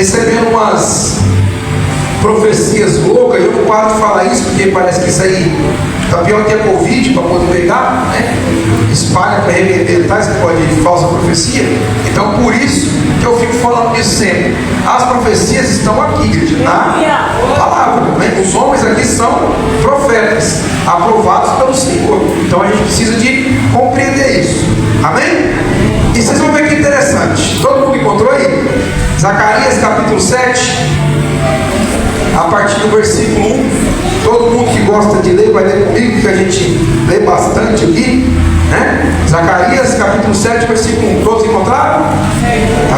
recebendo umas profecias loucas. Eu não paro de falar isso porque parece que isso aí está pior que a Covid, para poder pegar, né? Espalha para arrebentar esse pode de falsa profecia. Então por isso que eu fico falando disso sempre. As profecias estão aqui, igreja, na palavra, né? Os homens aqui são profetas, aprovados pelo Senhor. Então a gente precisa de compreender isso. Amém? E vocês vão ver que interessante. Todo mundo encontrou aí? Zacarias capítulo 7, a partir do versículo 1. Todo mundo que gosta de ler vai ler comigo, que a gente lê bastante aqui, né? Zacarias capítulo 7, versículo 1. Todos encontraram?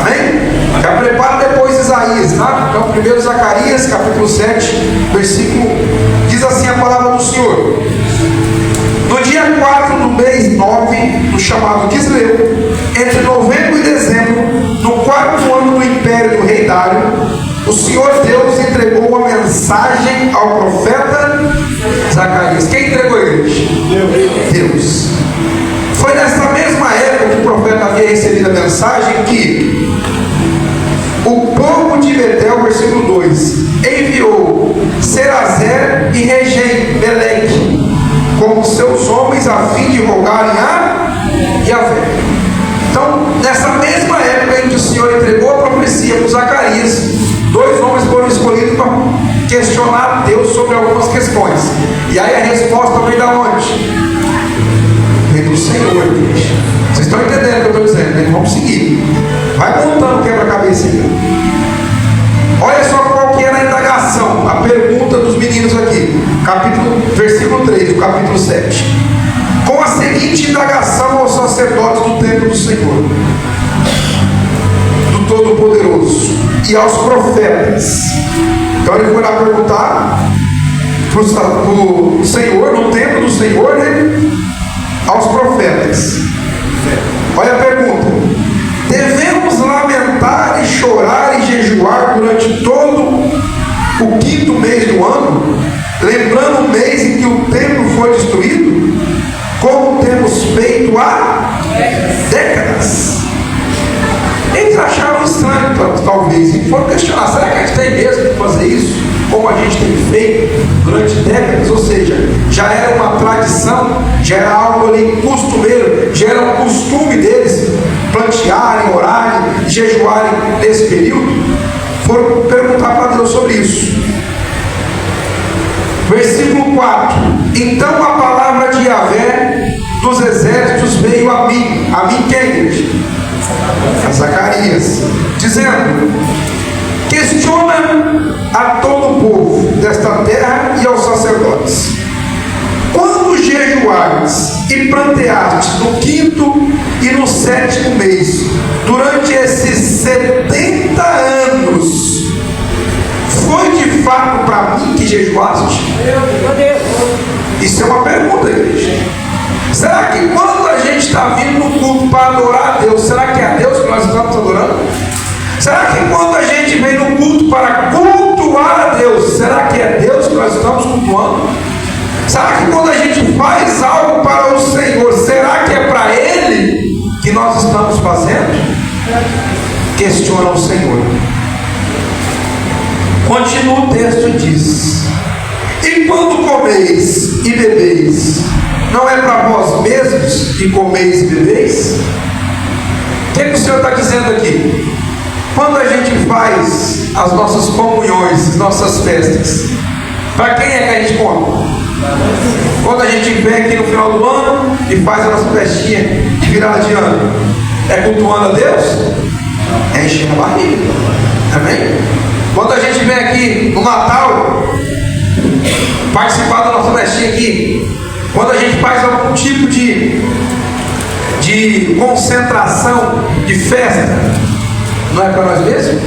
Amém? Já prepara depois Isaías, tá? Então primeiro Zacarias capítulo 7, versículo 1. Diz assim a palavra do Senhor: no dia 4 do mês 9, no chamado Quisleu, entre novembro e dezembro, no 4º ano do império do rei Dário, o Senhor Deus entregou uma mensagem ao profeta Zacarias. Quem entregou a igreja? Deus. Foi nessa mesma época que o profeta havia recebido a mensagem que o povo de Betel, versículo 2, enviou Serazer e Regem Beleque como seus homens a fim de rogarem a Yahvé. Então, nessa mesma época em que o Senhor entregou a profecia para Zacarias, 2 homens foram escolhidos para questionar Deus sobre algumas questões. E aí a resposta vem da onde? Vem do Senhor, igreja. Vocês estão entendendo o que eu estou dizendo, né? Vamos seguir. Vai montando o quebra-cabeça aí. Olha só qual que era a indagação, a pergunta dos meninos aqui. Versículo 3 do capítulo 7. Com a seguinte indagação aos sacerdotes do templo do Senhor, do Todo-Poderoso, e aos profetas. Então ele foi lá perguntar para o Senhor, no templo do Senhor, né? Aos profetas. Olha a pergunta: devemos lamentar e chorar e jejuar durante todo o 5º mês do ano, lembrando o mês em que o templo foi destruído, como temos feito há décadas? Eles acharam estranho, talvez, e foram questionar: será que a gente tem mesmo que fazer isso, como a gente tem feito durante décadas? Ou seja, já era uma tradição, já era algo ali costumeiro, já era um costume deles plantearem, orarem, jejuarem nesse período. Foram perguntar para Deus sobre isso. Versículo 4: então a palavra de Yahvé dos exércitos veio a mim. A mim quem, igreja? A Zacarias, dizendo: questiona a todo o povo desta terra e aos sacerdotes: quando jejuares e planteastes no 5º e no 7º mês, durante esses 70 anos, foi de fato para mim que jejuaste? Isso é uma pergunta, igreja. Será que quando a gente está vindo no culto para adorar a Deus, será que é a Deus que nós estamos adorando? Será que quando a gente vem no culto para cultuar a Deus, será que é Deus que nós estamos cultuando? Será que quando a gente faz algo para o Senhor, será que é para Ele que nós estamos fazendo? Questiona o Senhor. Continua o texto e diz: e quando comeis e bebeis, não é para vós mesmos que comeis e bebeis? O que o Senhor está dizendo aqui? Quando a gente faz as nossas comunhões, as nossas festas, para quem é que a gente come? Quando a gente vem aqui no final do ano e faz a nossa festinha de virada de ano, é cultuando a Deus? É enchendo a barriga. Amém? Quando a gente vem aqui no Natal, participar da nossa festinha aqui, quando a gente faz algum tipo de concentração, de festa, não é para nós mesmos?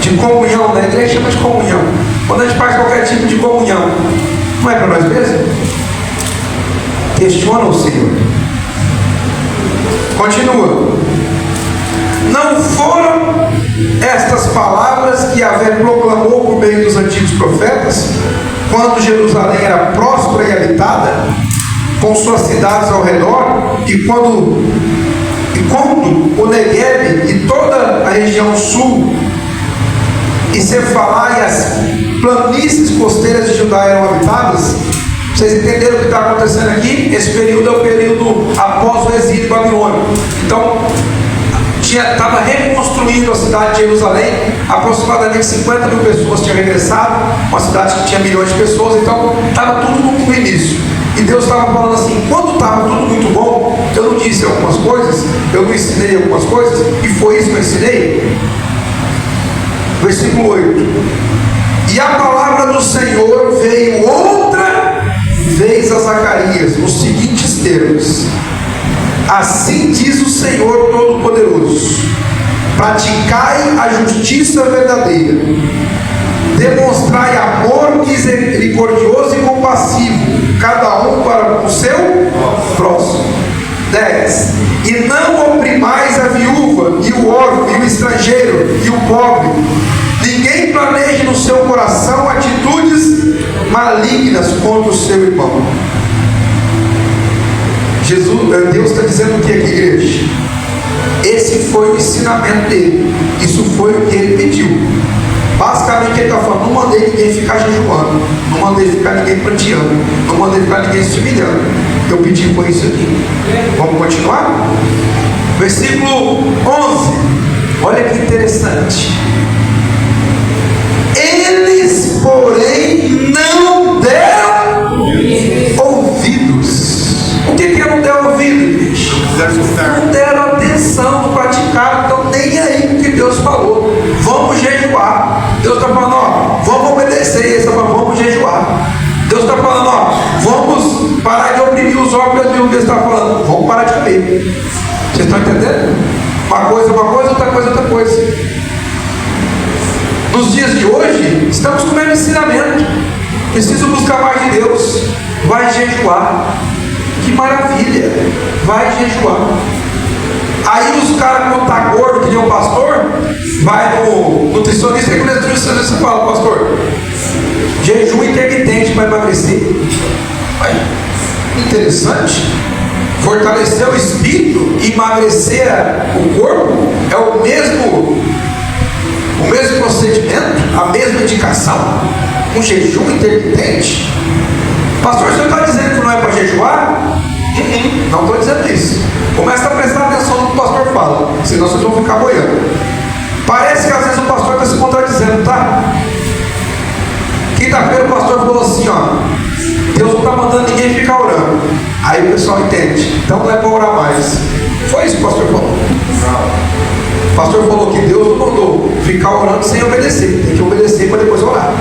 De comunhão, né? A igreja chama de comunhão. Quando a gente faz qualquer tipo de comunhão, não é para nós mesmos? Questiona o Senhor. Continua: não foram estas palavras que Yahvé proclamou por meio dos antigos profetas, quando Jerusalém era próspera e habitada, com suas cidades ao redor, e quando o Negueb e toda a região sul e Cefalá e as planícies costeiras de Judá eram habitadas. Vocês entenderam o que está acontecendo aqui? Esse período é o período após o exílio babilônico. Então, estava reconstruindo a cidade de Jerusalém. Aproximadamente 50 mil pessoas tinham regressado. Uma cidade que tinha milhões de pessoas. Então, estava tudo no início. E Deus estava falando assim: quando estava tudo muito bom, eu não disse algumas coisas, eu não ensinei algumas coisas, e foi isso que eu ensinei. Versículo 8: e a palavra do Senhor veio outra vez a Zacarias nos seguintes termos: assim diz o Senhor Todo-Poderoso, praticai a justiça verdadeira, demonstrai amor misericordioso e compassivo, cada um para com o seu próximo. 10. E não oprimais a viúva, e o órfão, e o estrangeiro, e o pobre. Ninguém planeje no seu coração atitudes malignas contra o seu irmão. Deus está dizendo o que aqui, igreja? Esse foi o ensinamento dele. Isso foi o que ele pediu. Basicamente ele está falando: não mandei ninguém ficar jejuando, não mandei ficar ninguém planteando, não mandei ficar ninguém se humilhando. Eu pedi foi isso aqui. Vamos continuar? Versículo 11. Olha que interessante. Eles, porém, não deram ouvidos. O que é não der ouvido, igreja? Não deram atenção, não praticaram, então nem aí com o que Deus falou. Vamos jejuar. Deus está falando: ó, vamos obedecer. Ele está falando: vamos jejuar. Deus está falando: ó, vamos parar de oprimir os órfãos. Deus está falando: vamos parar de comer. Vocês estão entendendo? Uma coisa, outra coisa. Nos dias de hoje, estamos com o mesmo ensinamento. Preciso buscar mais de Deus. Vai jejuar. Que maravilha, vai jejuar. Aí os caras, quando tá gordo, que nem o pastor, vai no nutricionista, e o nutricionista fala: pastor, jejum intermitente para emagrecer. Aí, interessante. Fortalecer o espírito e emagrecer o corpo é o mesmo procedimento, a mesma indicação. Um jejum intermitente. Pastor, o senhor está dizendo que não é para jejuar? Não estou dizendo isso. Começa a prestar atenção no que o pastor fala, senão vocês vão ficar boiando. Parece que às vezes o pastor está se contradizendo, tá? Quinta-feira o pastor falou assim: ó, Deus não está mandando ninguém ficar orando. Aí o pessoal entende: então não é para orar mais. Foi isso que o pastor falou. O pastor falou que Deus não mandou ficar orando sem obedecer. Tem que obedecer para depois orar.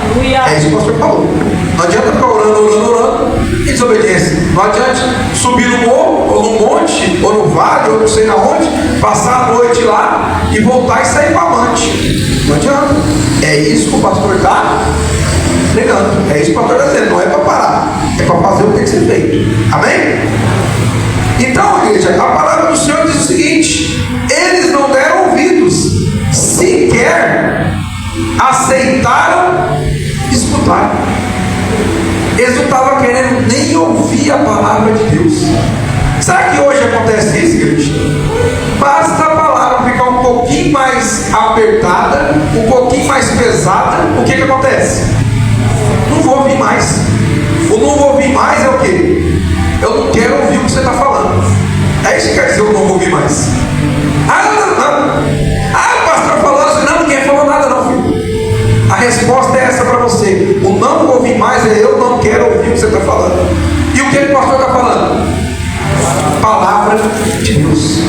É isso que o pastor falou. Não adianta ficar orando e desobediência. Não adianta subir no morro, ou no monte, ou no vale, ou não sei na onde, passar a noite lá e voltar e sair para amante. Não adianta. É isso que o pastor está pregando. É isso que o pastor está dizendo. Não é para parar, é para fazer o que tem que ser feito. Amém? Então, igreja, a palavra do Senhor diz o seguinte: eles não deram ouvidos, sequer aceitaram escutar. Eles não estavam querendo nem ouvir a palavra de Deus. Sabe que hoje acontece isso, igreja? Basta a palavra ficar um pouquinho mais apertada, um pouquinho mais pesada, o que acontece? Não vou ouvir mais. O não vou ouvir mais é o quê? Eu não quero ouvir o que você está falando. É isso que quer dizer eu não vou ouvir mais. Não. O pastor falou assim: não, ninguém falou nada não, filho. A resposta é essa para você. O não vou ouvir mais é eu não quero ouvir o que você está falando. E o que o pastor está falando? Palavra de Deus.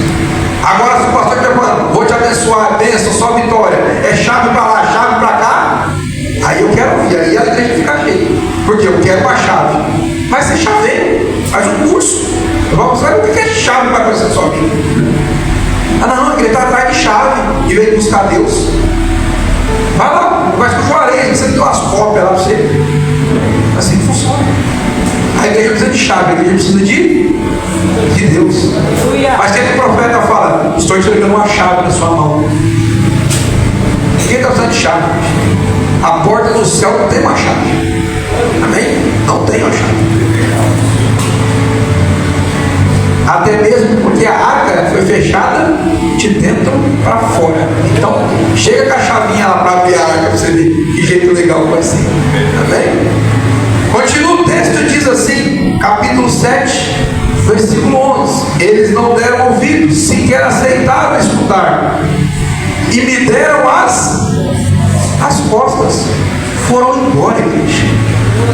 Agora, se o pastor está falando: vou te abençoar, bênção, só vitória, é chave para lá, chave para cá, aí eu quero ouvir, aí a igreja fica cheia, porque eu quero uma chave. Vai ser chaveiro, faz um curso. Vamos saber o que é chave para aparecer na sua vida. Não, ele está atrás de chave e veio buscar Deus. Vai lá, vai com o Juarez, você tem umas cópias lá para você. Assim que funciona. A igreja precisa de chave, a igreja precisa de Deus. Mas tem que o profeta fala: estou entregando uma chave na sua mão. Quem está precisando de chave? A porta do céu não tem uma chave. Amém? Não tem uma chave. A até mesmo porque a arca foi fechada de dentro para fora. Então, chega com a chavinha lá para abrir a arca, para você ver que jeito legal vai ser. Amém? Continua o texto, diz assim, capítulo 7, versículo 11: eles não deram ouvidos, sequer aceitaram escutar, e me deram as costas, foram embora, igreja.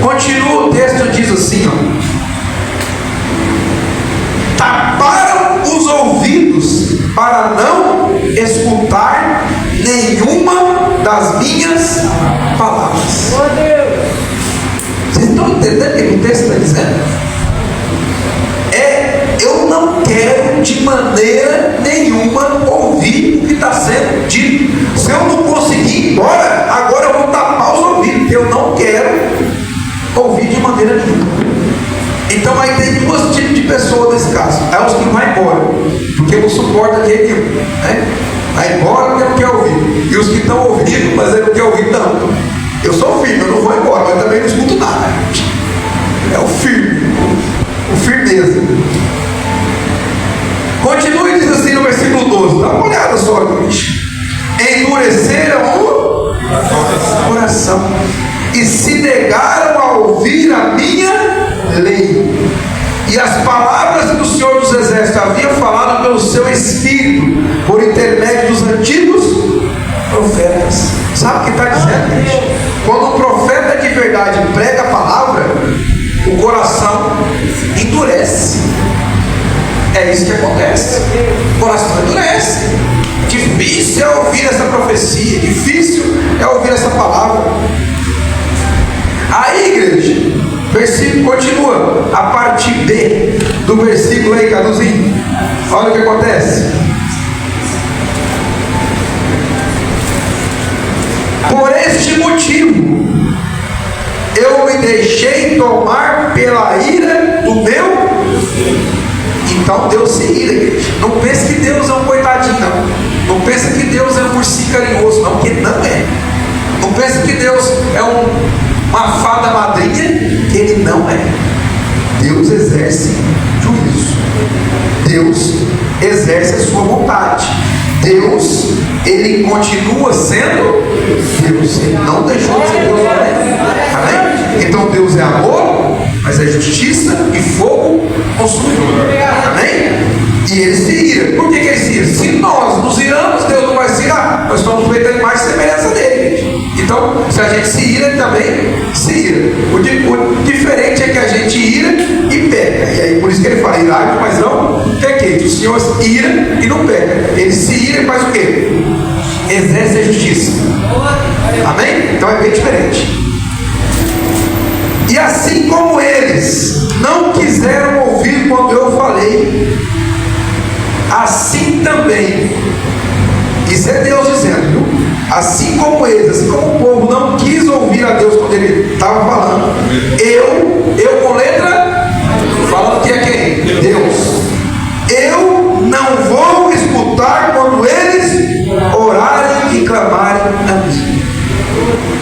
Continua o texto, diz assim, taparam os ouvidos para não escutar nenhuma das minhas palavras. Vocês estão entendendo o que o texto está dizendo? Eu não quero de maneira nenhuma ouvir o que está sendo dito. Se eu não conseguir ir embora, agora eu vou tapar os ouvidos, porque eu não quero ouvir de maneira nenhuma. Então aí tem dois tipos de pessoas nesse caso. É os que vão embora, porque não suporta de jeito nenhum, né? Vai embora porque não quer ouvir. E os que estão ouvindo, mas ele não quer ouvir tanto. Eu sou firme, eu não vou embora, mas também não escuto nada. É o firme, o firmeza. Continua e diz assim no versículo 12, dá uma olhada só, gente. Endureceram o coração e se negaram a ouvir a minha lei. E as palavras que o Senhor dos Exércitos havia falado pelo seu Espírito, por intermédio dos antigos profetas. Sabe o que está dizendo, gente? Quando um profeta de verdade prega a palavra, o coração endurece. É isso que acontece. O coração endurece. Difícil é ouvir essa profecia, difícil é ouvir essa palavra. Aí, igreja, versículo continua, a parte B do versículo aí, Caduzinho. Olha o que acontece. Por este motivo, eu me deixei tomar pela ira do meu. Então Deus se ira, igreja. Não pense que Deus é um coitadinho, não. Não pense que Deus é um ursinho carinhoso, não, porque não é. Não pense que Deus é uma fada madrinha, que Ele não é. Deus exerce juízo. Deus exerce a sua vontade. Deus, Ele continua sendo Deus. Ele não deixou de ser Deus, amém? Então Deus é amor, mas é justiça e fogo consumidor, amém? E Ele se ira. Por que Ele se ira? Se nós nos iramos, Deus não vai se irar. Nós estamos feitos a imagem e semelhança dele. Então, se a gente se ira, Ele também se ira. O diferente é que a gente ira e peca. E aí por isso que Ele fala, irai, mas não pequei. O Senhor ira e não peca. Ele se ira e faz o quê? Exerce a justiça. Amém? Então é bem diferente. E assim como eles não quiseram ouvir quando eu falei, assim também, isso é Deus dizendo, viu? Assim como eles, assim como o povo não quis ouvir a Deus quando Ele estava falando, eu com letra, falando que é quem? Deus. Eu não vou escutar quando eles orarem e clamarem a mim.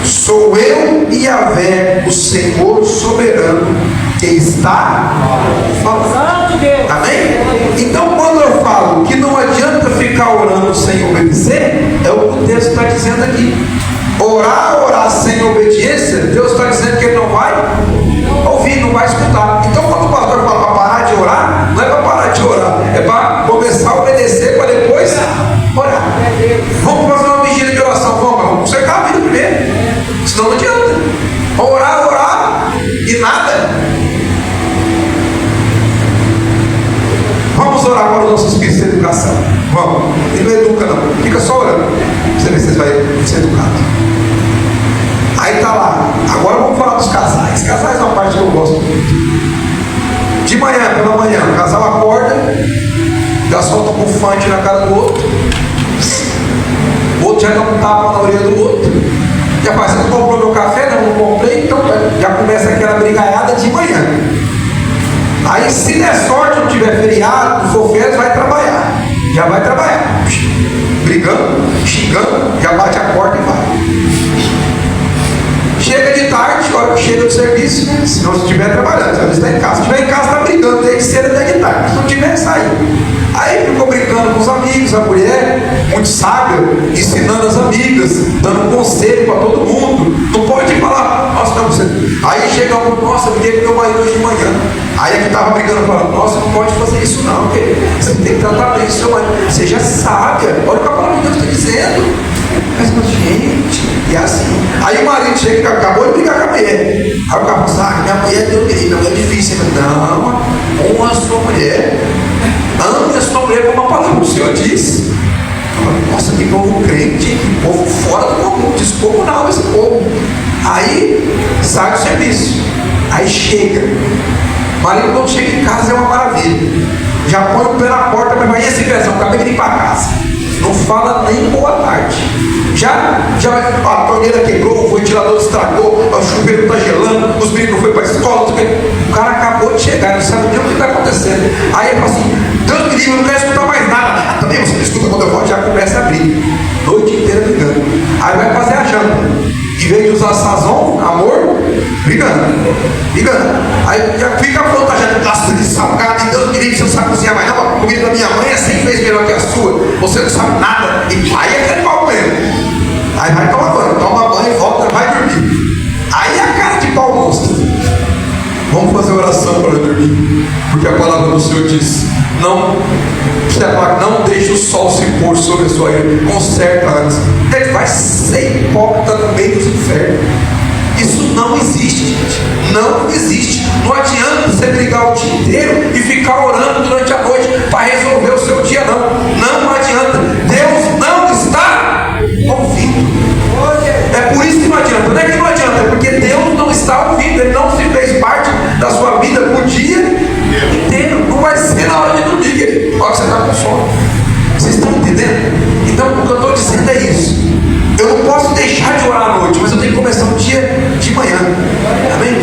Sou eu e Yahvé, o Senhor soberano, que está falando. Amém? Então, quando eu falo que não adianta ficar orando sem obedecer, é o que o texto está dizendo aqui. Orar sem obediência, Deus está dizendo que Ele não vai ouvir, não vai escutar. Então, quando o pastor fala para parar de orar, não é para parar de orar, é para começar a obedecer para depois orar. Vamos fazer uma vigília de oração, vamos consertar a vida primeiro, senão não adianta. Orar e nada. Vamos orar para os nossos filhos de educação. Vamos. Ele não educa não, fica só orando para você ver se vocês vão ser educados. Aí tá lá. Agora vamos falar dos casais. Casais é uma parte que eu gosto muito. De manhã, pela manhã, o casal acorda, já solta um bufante na cara do outro. O outro já dá um tapa na orelha do outro. Já faz, você não comprou meu café? Não comprei. Então já começa aquela brigaiada de manhã. Aí se der sorte, não tiver feriado, não for férias, vai trabalhar. Já vai trabalhar. Brigando, xingando, já bate a porta e vai. Chega de tarde, hora que chega do serviço, né? Se não estiver trabalhando, se ela está em casa. Se estiver em casa, está brigando desde cedo até de tarde. Se não estiver, sai. Aí ficou brincando com os amigos, a mulher, muito sábia, ensinando as amigas, dando conselho para todo mundo. Não pode falar, nossa, não, você. Aí chega um, nossa, briguei com meu marido hoje de manhã. Aí a que estava brigando fala, nossa, não pode fazer isso não, porque você tem que tratar bem o seu marido. Seja sábia, olha o que a palavra de Deus está dizendo. Mas, gente, e assim. Aí o marido chega que acabou de brigar com a mulher. Aí o cara fala, minha mulher deu briga, minha mulher é difícil. Não, honra a sua mulher. Ame a sua mulher como a palavra do Senhor diz. Nossa, que povo crente, que povo fora do comum, descomunal esse povo. Aí sai do serviço. Aí chega. O marido quando chega em casa é uma maravilha. Já põe o pé na porta, mas vai esse pezão, acabei de ir para casa. Não fala nem boa tarde. Já a torneira quebrou, o ventilador estragou, o chuveiro está gelando, os meninos não foram para a escola. O cara acabou de chegar, não sabe nem o que está acontecendo. Aí ele fala assim, Deus me livre, eu não quero escutar mais nada. Também você não escuta quando eu falo, já começa a abrir. Noite inteira brigando. Aí vai fazer a janta. Em vez de usar sazon, amor, brigando. Aí já fica pronta a janta. Nossa, que salgado, Deus me livre, você não sabe cozinhar mais não. A comida da minha mãe é 100 vezes melhor que a sua. Você não sabe nada. E aí é aquele pau mesmo. Aí vai tomar banho, volta, vai dormir. Aí a cara de pau mostra. Vamos fazer oração para dormir. Porque a palavra do Senhor diz: não deixe o sol se pôr sobre a sua ira. Conserta antes. Ele vai ser hipócrita no meio dos infernos. Isso não existe, gente. Não existe. Não adianta você brigar o dia inteiro e ficar orando durante a noite para resolver o seu dia, não. Não adianta. Deus não está ouvindo. É por isso que não adianta. Não é que não adianta, é porque Deus não está ouvindo. Ele não se fez parte da sua vida por dia inteiro. Não vai ser na hora de dormir, querido. Olha que você está com sono. Vocês estão entendendo? Então o que eu estou dizendo é isso. Eu não posso deixar de orar à noite, mas eu tenho que começar o dia de manhã. Amém?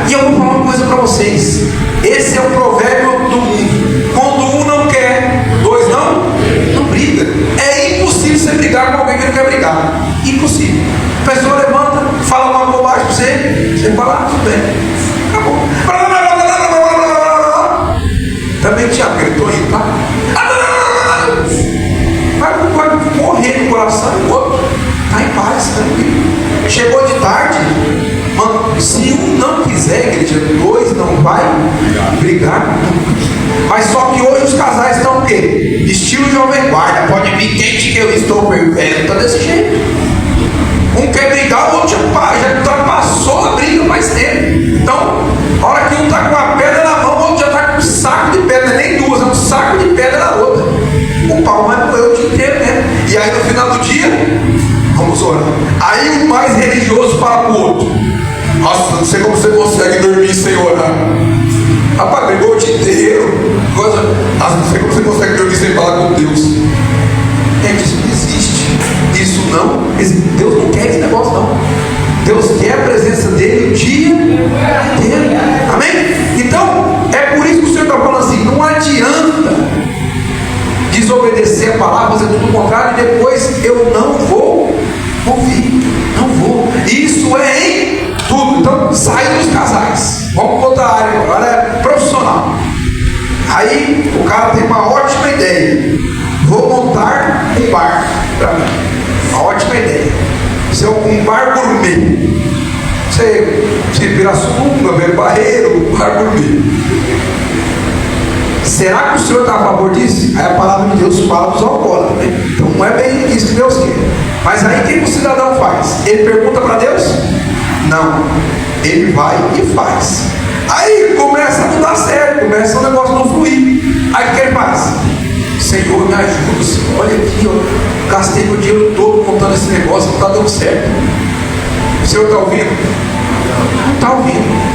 E eu vou falar uma coisa para vocês. Esse é o provérbio do mundo. Quando um não quer, dois não briga. É impossível você brigar com alguém que não quer brigar. Impossível. A pessoa levanta, fala uma bobagem para você, você fala, tudo bem. Acabou. Também Tiago gritou aí, tá? Vai morrer no coração e o outro está em paz, tranquilo. Chegou de tarde, mano, se um não quiser, igreja, dois não vai brigar. Mas só que hoje os casais estão o quê? Estilo jovem guarda, pode vir quente que eu estou perfeito, está desse jeito. Um quer brigar, o outro já passou a briga faz tempo. Então, a hora que um está com a pedra na mão, o outro já está com um saco de pedra, nem duas, é um saco de pedra na outra. O pau vai moer o dia inteiro, né? E aí no final do dia, vamos orar. Aí o mais religioso fala pro outro: nossa, não sei como você consegue dormir sem orar. Rapaz, brigou o dia inteiro. Não sei como você consegue dormir sem falar com Deus. Gente, isso não existe. Isso não existe. Deus não quer esse negócio, não. Deus quer a presença dele o dia inteiro. Amém? Então, é por isso que o Senhor está falando assim: não adianta desobedecer a palavra, fazer tudo o contrário, e depois eu não vou ouvir, não vou. Isso é em tudo. Então sai dos casais, vamos para outra área agora, é profissional. Aí o cara tem uma ótima ideia: vou montar um bar para mim. Uma ótima ideia. Isso é um bar gourmet. Você Pirassununga, Barreiro, bar gourmet. Será que o Senhor está a favor disso? Aí a palavra de Deus fala dos alcoólatras, né? Então não é bem isso que Deus quer. Mas aí o que o cidadão faz? Ele pergunta para Deus? Não. Ele vai e faz. Aí começa a não dar certo, começa o negócio não fluir. Aí o que ele faz? Senhor, me ajuda, Senhor. Olha aqui, ó, gastei meu dinheiro todo montando esse negócio, não está dando certo. O Senhor está ouvindo? Não está ouvindo.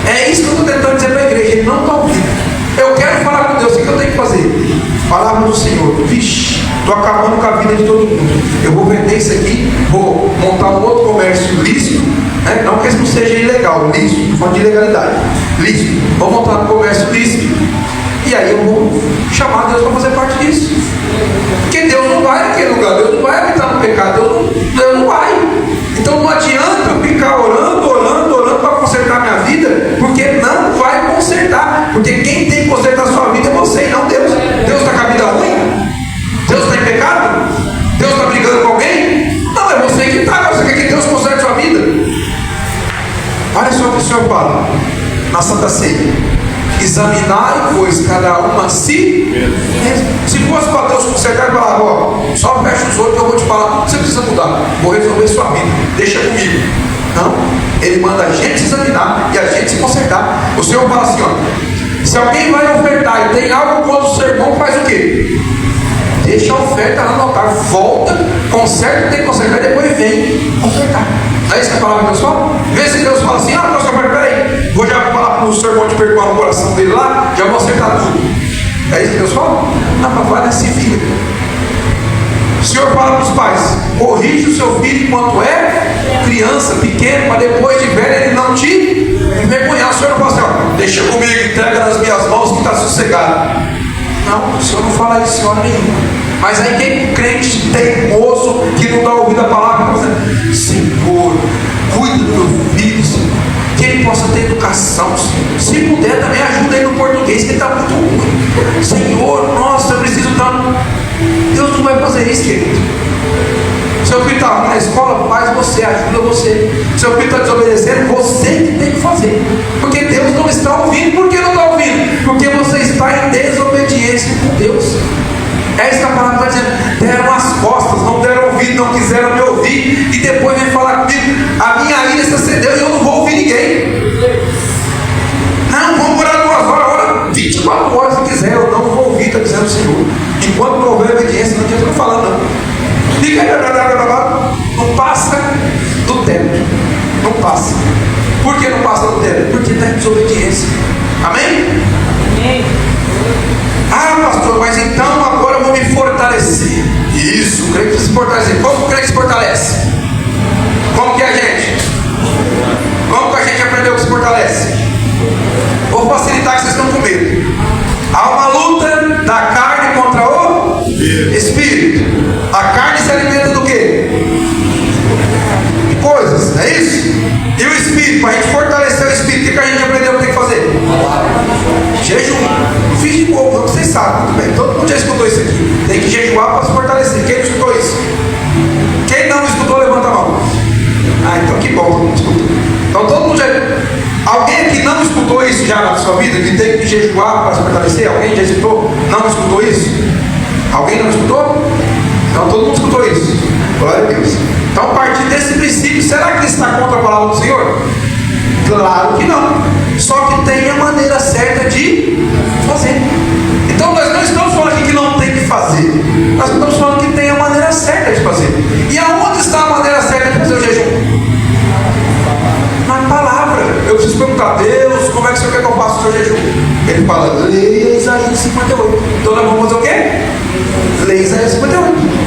É isso que eu estou tentando dizer para a igreja: ele não está ouvindo. Eu quero falar com Deus, o que eu tenho que fazer? Palavra do Senhor: vixe, estou acabando com a vida de todo mundo. Eu vou vender isso aqui, vou montar um outro comércio lícito, né? Não que isso não seja ilegal, lícito, estou falando de ilegalidade. Lícito, vou montar um comércio lícito. E aí eu vou chamar Deus para fazer parte disso. Porque Deus não vai naquele lugar, Deus não vai habitar no pecado, Deus não vai. Então não adianta eu ficar orando Senhor fala na Santa Ceia: examinai, pois, cada um a si mesmo. Se fosse para Deus consertar, ele falava: ó, só fecha os olhos que eu vou te falar tudo que você precisa mudar, vou resolver sua vida, deixa comigo. Não, ele manda a gente se examinar e a gente se consertar. O Senhor fala assim: ó, se alguém vai ofertar e tem algo contra o seu irmão, faz o quê? Deixa a oferta lá no altar, volta, conserta o que tem que consertar e depois vem ofertar. Não é isso que a palavra de Deus fala? Vê se Deus fala assim: ah, pastor, mas peraí, vou já falar para o seu irmão te perdoar no coração dele lá, já vou acertar tudo. É isso que Deus fala? Não, mas vai nesse filho. O Senhor fala para os pais: corrige o seu filho enquanto é criança, pequeno, para depois de velho ele não te envergonhar. O Senhor não fala assim: ó, deixa comigo, entrega nas minhas mãos que está sossegado. Não, o Senhor não fala isso em hora nenhuma. Mas aí quem crente teimoso, que não dá ouvido à palavra, Senhor, cuida do meu filho, Senhor, que ele possa ter educação, Senhor. Se puder também ajuda ele no português, que ele está muito ruim. Senhor, nossa, eu preciso tanto. Deus não vai fazer isso, querido. Seu filho está ruim na escola, faz você, ajuda você. Seu filho está desobedecendo, você que tem que fazer. Porque Deus não está ouvindo. Por que não está ouvindo? Porque você está em desobediência com Deus. É isso que a palavra está dizendo. Deram as costas, não deram ouvido, não quiseram me ouvir. E depois vem falar comigo: a minha ira se acendeu e eu não vou ouvir ninguém. Não, vamos orar 2 horas, ora 24 horas se quiser, eu não vou ouvir, está dizendo o Senhor. Enquanto não houver obediência, não adianta eu falar, não. Não passa do teto. Não passa. Por que não passa do teto? Porque está em desobediência. Amém? Amém. Ah, pastor, mas então agora eu vou me fortalecer. Isso, o crente se fortalecer. Como o crente se fortalece? Como que é a gente? Como que a gente aprendeu que se fortalece? Vou facilitar que vocês estão com medo. Há uma luta da carne contra o Espírito. A carne se alimenta do quê? De coisas, não é isso? E o Espírito, para a gente fortalecer o Espírito, o que a gente aprendeu que tem que fazer? Jejum. Não fiz de bobo, não, vocês sabem muito bem. Todo mundo já escutou isso aqui. Tem que jejuar para se fortalecer. Quem não escutou isso? Quem não escutou, levanta a mão. Ah, então que bom, todo mundo escutou. Então todo mundo já... Alguém aqui não escutou isso já na sua vida? Que tem que jejuar para se fortalecer? Alguém já escutou? Não escutou isso? Alguém não escutou? Então todo mundo escutou isso. Glória a Deus. Então, a partir desse princípio, será que isso está contra a palavra do Senhor? Claro que não. Só que tem a maneira certa de fazer. Então nós não estamos falando aqui que não tem que fazer. Nós estamos falando que tem a maneira certa de fazer. E aonde está a maneira certa de fazer o jejum? Na palavra. Eu preciso perguntar: Deus, como é que o Senhor quer que eu faça o seu jejum? Ele fala: leia Isaías 58. Então nós vamos fazer o quê? Leia Isaías 58.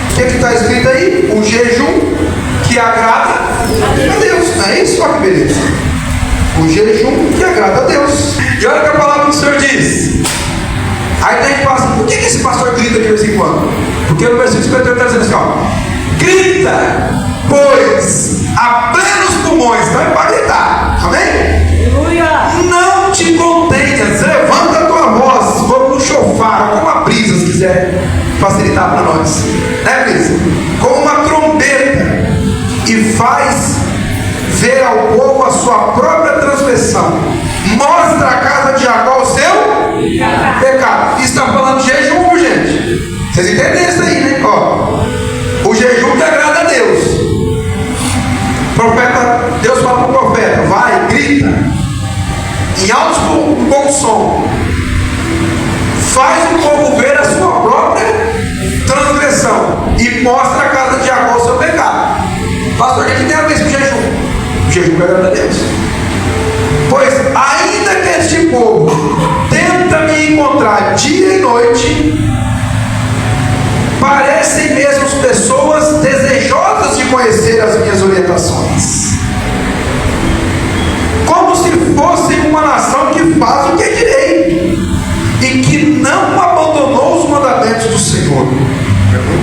O que está escrito aí? O jejum que agrada a Deus. Não é isso? Olha que beleza. O jejum que agrada a Deus. E olha o que a palavra do Senhor diz. Aí a gente fala assim: por que esse pastor grita de vez em quando? Porque no versículo 58 está dizendo assim: ó, grita, pois a plenos pulmões. Não é para gritar. Amém? Aleluia. Não te contenhas, levanta a tua voz como um chofar, como uma brisa, se quiser facilitar para nós, né, brisa? Como uma trombeta, e faz ver ao povo a sua própria transgressão. Mostra a casa de Jacó o seu pecado. Isso está falando de jejum, gente. Vocês entendem isso aí, né? Ó, o jejum que agrada a Deus. Profeta, Deus fala para o profeta: vai, grita em alto e bom som, faz o povo ver a sua própria transgressão e mostra a casa de Jacó o seu pecado. Pastor, o que tem a ver com o jejum? O jejum que agrada a Deus. Pois ainda que este povo tenta me encontrar dia e noite, parecem mesmo pessoas desejosas de conhecer as minhas orientações, como se fossem uma nação que faz o que é direito e que não abandonou os mandamentos do Senhor.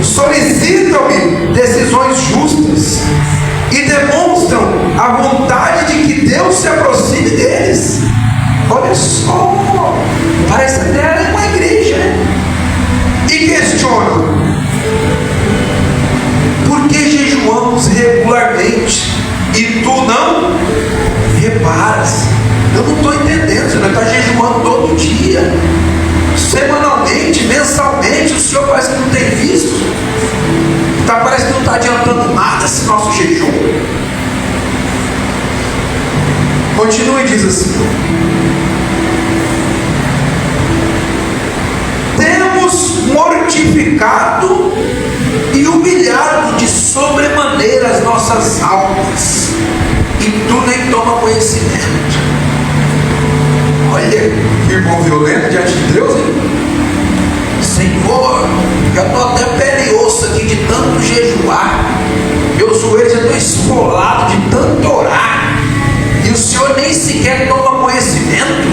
Solicitam-me decisões justas e demonstram a vontade de que adiantando nada esse nosso jejum. Continua e diz assim: temos mortificado e humilhado de sobremaneira as nossas almas, e tu nem toma conhecimento. Olha que irmão violento diante de Deus, hein? Senhor, já estou até pele e osso aqui de tanto jejuar, meus joelhos já estão esfolados de tanto orar, e o Senhor nem sequer toma conhecimento,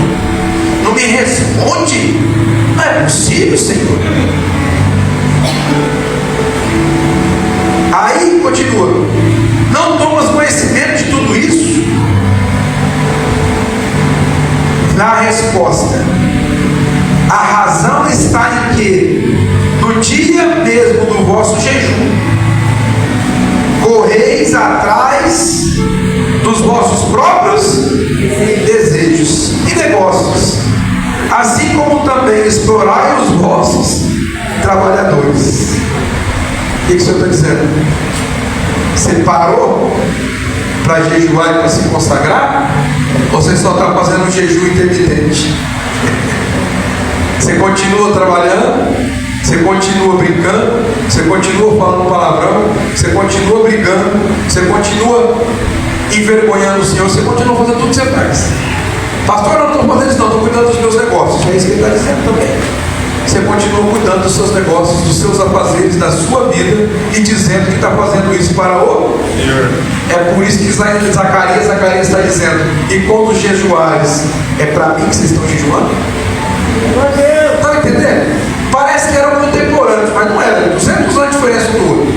não me responde. Não é possível, Senhor. Aí continua: não tomas conhecimento de tudo isso? Na resposta, a razão está em que, no dia mesmo do vosso jejum, correis atrás dos vossos próprios desejos e negócios, assim como também explorai os vossos trabalhadores. O que o Senhor está dizendo? Você parou para jejuar e para se consagrar? Ou você só está fazendo um jejum intermitente? Você continua trabalhando, você continua brincando, você continua falando palavrão, você continua brigando, você continua envergonhando o Senhor, você continua fazendo tudo que você faz. Pastor, eu não estou fazendo isso, não, estou cuidando dos meus negócios. É isso que ele está dizendo também. Você continua cuidando dos seus negócios, dos seus afazeres, da sua vida, e dizendo que está fazendo isso para o Senhor. É por isso que Zacarias está dizendo: e quando jejuares, é para mim que vocês estão jejuando? Está entendendo? Parece que eram contemporâneos, mas não era. 200 anos de diferença do outro.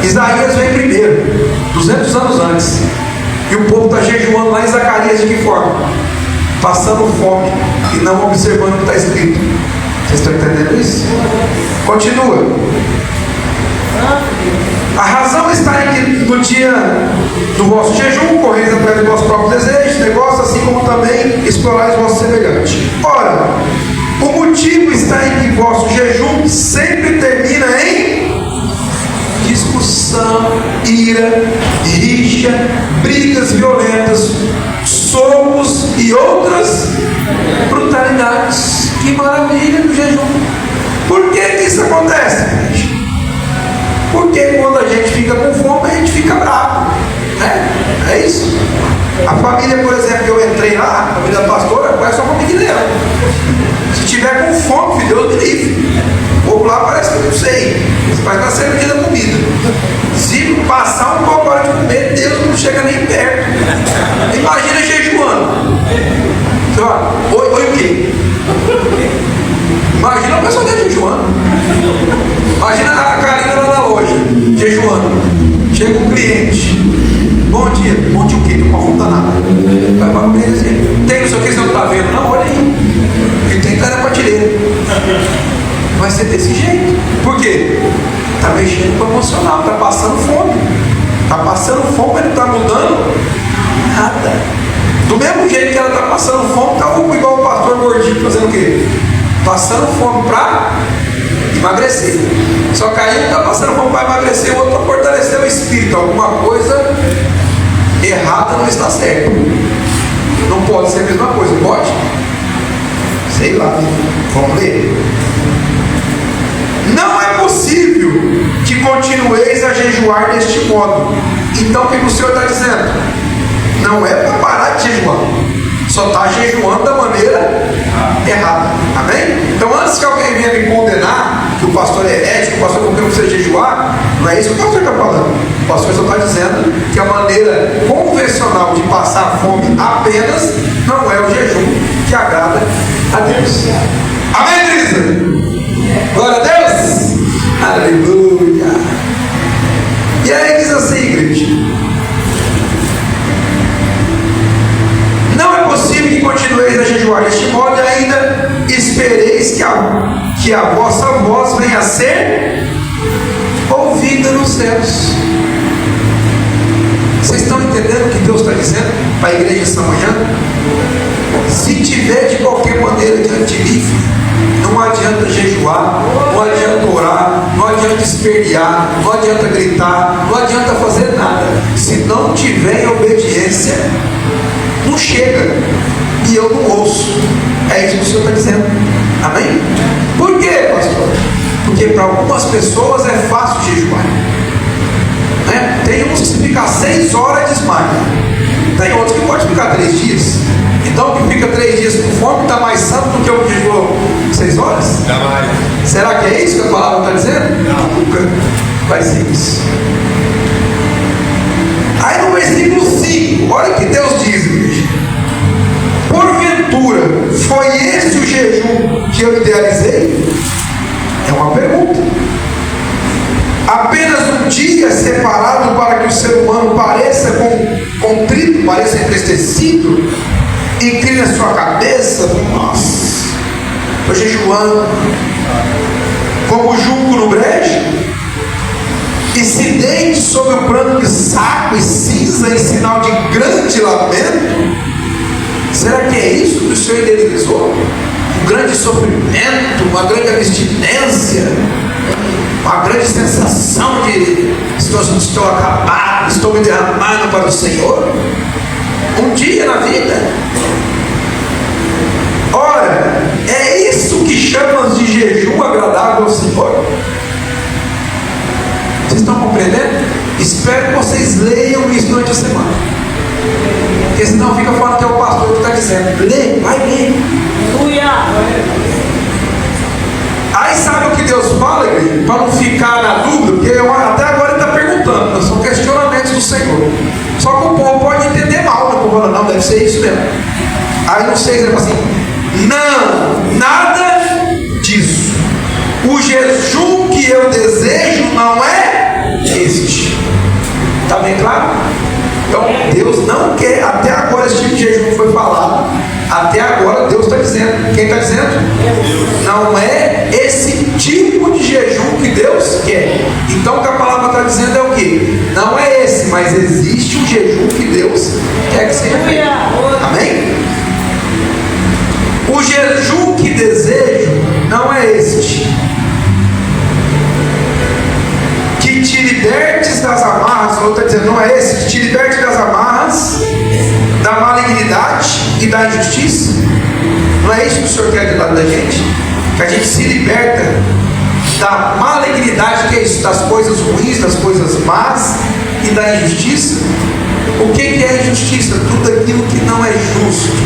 Isaías vem primeiro, 200 anos antes, e o povo está jejuando lá em Zacarias de que forma? Passando fome e não observando o que está escrito. Vocês estão entendendo isso? Continua. A razão está em que no dia do vosso jejum correis atrás dos vossos próprios desejos, negócios, assim como também explorais os vossos semelhantes. Ora, o motivo está em que vosso jejum sempre termina em discussão, ira, rixa, brigas violentas, socos e outras brutalidades. Que maravilha do jejum! Por que isso acontece, gente? Porque quando a gente fica com fome, a gente fica bravo, né? É isso. A família, por exemplo, que eu entrei lá, a família da pastora, parece uma família dela. Se tiver com fome, Deus me livre. O povo lá parece que eu não sei. Mas está sendo dia da comida. Se passar um pouco a hora de comer, Deus não chega nem perto. Imagina jejuando. Oi o quê? Imagina a pessoa jejuando. Imagina a Karina lá na loja, jejuando. Chega um cliente. Bom dia o quê? Não conta nada. Vai para o cliente assim: tem isso aqui, você não está vendo? Não, olha aí. Ele tem cara para prateleira. Vai ser desse jeito. Por quê? Está mexendo com o emocional, está passando fome. Está passando fome, mas não está mudando nada. Do mesmo jeito que ela está passando fome, está igual o pastor gordinho fazendo o quê? Passando fome para emagrecer. Só que aí ele está passando fome para emagrecer, o outro para fortalecer o espírito. Alguma coisa errada não está certa. Não pode ser a mesma coisa, pode? Sei lá, vamos ler. Não é possível que continueis a jejuar deste modo. Então o que o Senhor está dizendo? Não é para parar de jejuar, só está jejuando da maneira errada. Amém? Então antes que alguém venha me condenar que o pastor é herético, o pastor não precisa jejuar, não é isso que o pastor está falando. O pastor só está dizendo que a maneira convencional de passar fome apenas não é o jejum que agrada a Deus. Amém, Teresa? Glória a Deus! Aleluia! E aí diz assim, igreja: não é possível que continueis a jejuar deste modo e ainda espereis que a vossa voz venha a ser ouvida nos céus. Vocês estão entendendo o que Deus está dizendo para a igreja esta manhã? Se tiver de qualquer maneira diante de mim, não adianta jejuar, não adianta adianta orar, não adianta espernear, não adianta gritar, não adianta fazer nada. Se não tiver em obediência, não chega. E eu não ouço. É isso que o Senhor está dizendo. Amém? Por quê, pastor? Porque para algumas pessoas é fácil jejuar. Tem uns que ficar 6 horas desmaia. Tem outros que pode ficar 3 dias. Então o que fica 3 dias com fome está mais santo do que o que jejuou 6 horas? Jamais. Será que é isso que a palavra está dizendo? Não. Nunca vai ser isso. Aí no versículo 5, olha o que Deus diz, igreja. Porventura, foi esse o jejum que eu idealizei? É uma pergunta. Apenas um dia separado para que o ser humano pareça contrito, pareça entristecido, incline a sua cabeça. Nossa, estou jejuando como junco no brejo, e se deite sobre o pranto de saco e cinza em sinal de grande lamento. Será que é isso que o Senhor idealizou? Um grande sofrimento, uma grande abstinência, uma grande sensação de estou acabado, estou me derramando para o Senhor? Um dia na vida. Ora, é isso que chamas de jejum agradável ao Senhor? Vocês estão compreendendo? Espero que vocês leiam isso durante a semana, porque senão fica falando que é o pastor que está dizendo. Lê, vai ler. Aí sabe o que Deus fala, igreja? Para não ficar na dúvida, porque até agora ele está perguntando, são questionamentos do Senhor. Só que o povo pode entender mal, né? O povo fala, não, deve ser isso mesmo. Aí no 6 ele fala assim: não, nada disso. O jejum que eu desejo não é este. Está bem claro? Então Deus não quer, até agora esse tipo de jejum que foi falado, até agora Deus está dizendo. Quem está dizendo? Não é esse tipo de jejum que Deus quer. Então o que a palavra está dizendo é o quê? Não é esse, mas existe um jejum que Deus quer que seja feito. Amém? O jejum que desejo não é este: que te libertes das amarras. O outro está dizendo, não é esse: que te libertes das amarras da malignidade e da injustiça. Não é isso que o Senhor quer de lado da gente? Que a gente se liberta da malignidade, que é isso, das coisas ruins, das coisas más, e da injustiça. O que é injustiça? Tudo aquilo que não é justo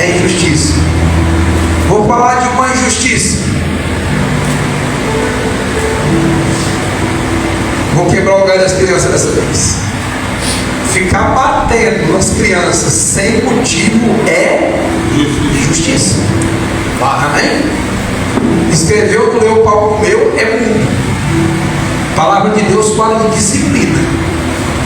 é injustiça. Vou falar de uma injustiça. Vou quebrar o galho das crianças dessa vez. Ficar batendo nas crianças sem motivo é injustiça. Amém? Escreveu, leu, o pau comeu, é mundo. A palavra de Deus fala de disciplina.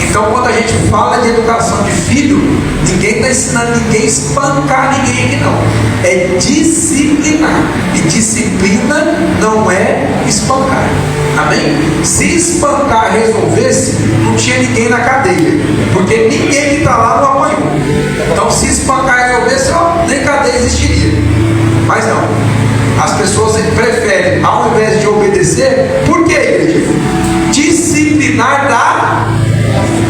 Então quando a gente fala de educação de filho, ninguém está ensinando ninguém a espancar ninguém aqui não. É disciplinar. E disciplina não é espancar. Amém? Se espancar resolvesse, não tinha ninguém na cadeia, porque ninguém que está lá não apanhou. Então se espancar resolvesse, nem cadeia existiria. Mas não. As pessoas preferem, ao invés de obedecer, por que, igreja? Disciplinar dá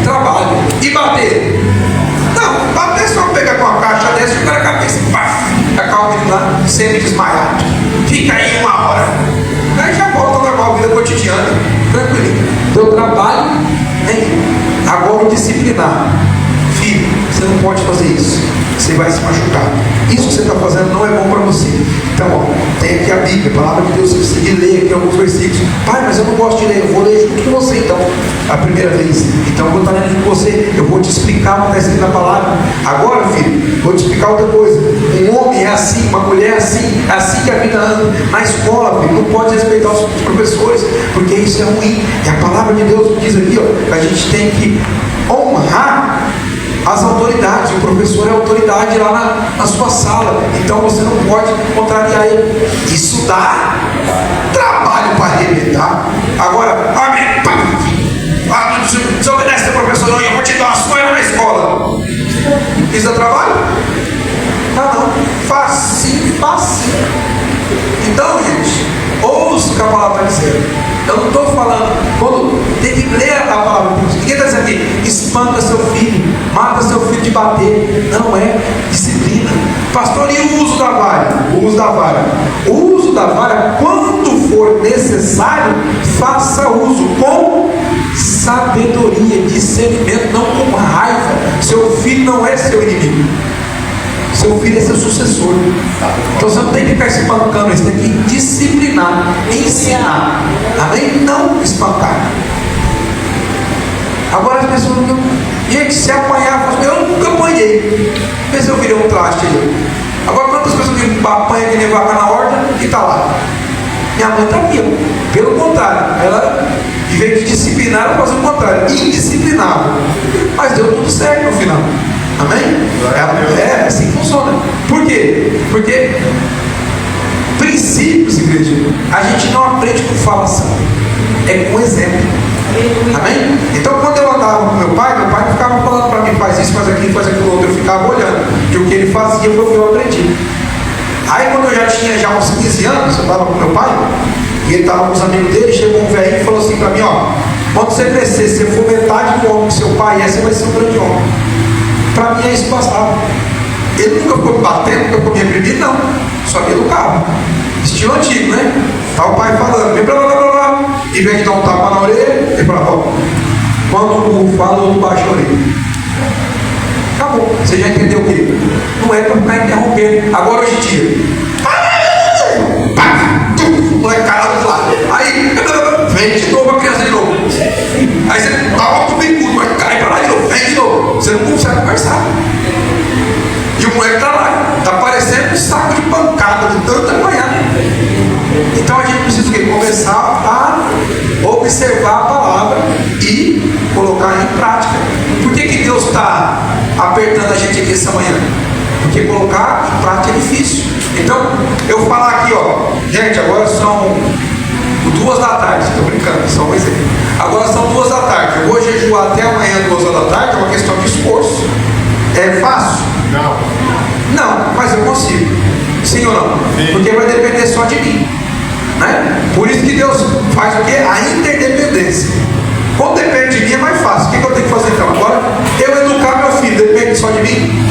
trabalho. E bater? Não, bater só pegar com a caixa dessa e jogar na cabeça. Acaba o menino lá, sempre desmaiado. Fica aí 1 hora. Aí já volta ao normal, vida cotidiana. Tranquilo. Teu trabalho, hein? Agora o disciplinar. Filho, você não pode fazer isso. Você vai se machucar. Isso que você está fazendo não é bom para você. Então, ó, tem aqui a Bíblia, a palavra de Deus. Você precisa de ler aqui alguns versículos. Pai, mas eu não gosto de ler. Eu vou ler junto com você, então. A primeira vez. Então, eu vou estar lendo com você. Eu vou te explicar o que está escrito na palavra. Agora, filho, vou te explicar outra coisa. Um homem é assim, uma mulher é assim que a vida anda. Na escola, filho, não pode respeitar os professores, porque isso é ruim. E a palavra de Deus diz aqui, ó, a gente tem que honrar as autoridades. O professor é autoridade lá na sua sala, então você não pode contrariar ele. Isso dá trabalho para arrebentar. Agora, você obedece ao professor, não, eu vou te dar uma surra na escola. Isso dá trabalho? Não, facinho. Então, gente, ouça o que a palavra está dizendo. espanca seu filho, mata seu filho de bater. Não é disciplina. Pastor, e o uso da vara? O uso da vara. O uso da vara, quando for necessário, faça uso com sabedoria, discernimento, não com raiva. Seu filho não é seu inimigo. Seu filho é seu sucessor. Então você não tem que ficar espancando, você tem que disciplinar, ensinar. Amém? Não espancar. Agora as pessoas não. Gente, se apanhar, eu nunca apanhei. Vê se eu virei um traste aí. Agora quantas pessoas que apanham que nem vaca na horta e está lá? Minha mãe está aqui, ó. Pelo contrário, ela, em vez de disciplinar, ela faz o contrário, indisciplinável. Mas deu tudo certo no final. Amém? É assim que funciona. Por quê? Porque princípios, igreja, a gente não aprende com falação, é com exemplo. Amém? Então quando eu andava com meu pai não ficava falando para mim, faz isso, faz aquilo outro, eu ficava olhando, porque o que ele fazia foi o que eu aprendi. Aí quando eu já tinha uns 15 anos, eu estava com meu pai, e ele estava com os amigos dele, chegou um velhinho e falou assim para mim, ó, quando você crescer, se você for metade do homem que seu pai é, você vai ser um grande homem. Para mim é isso que passava. Ele nunca ficou me batendo, nunca ficou me reprimindo, não. Só me educava. Estilo antigo, né? Tá o pai falando, blá blá blá blá, e vem de dar um tapa na orelha, ele fala, ó, quando o burro fala, o outro baixa a orelha. Acabou. Você já entendeu o quê? Não é para ficar interrompendo. Agora hoje em dia. Molecada do lado. Aí, vem de novo a criança de novo. Aí você dá um bicudo, mas cai para lá de novo, vem de novo. Você não consegue conversar. E o moleque está lá, está parecendo um saco de pancada de tanto apanhar. Então a gente precisa o quê? Começar a observar a palavra e colocar em prática. Por que Deus está apertando a gente aqui essa manhã? Porque colocar em prática é difícil. Então, eu falar aqui, ó, gente, agora são 2 da tarde, estou brincando, só um exemplo. Agora são 2 da tarde, eu vou jejuar até amanhã 2 da tarde, é uma questão de esforço. É fácil? Não, mas eu consigo. Sim ou não? Sim. Porque vai depender só de mim, né? Por isso que Deus faz o quê? A interdependência. Quando depende de mim é mais fácil. O que eu tenho que fazer então? Agora, eu educar meu filho, depende só de mim?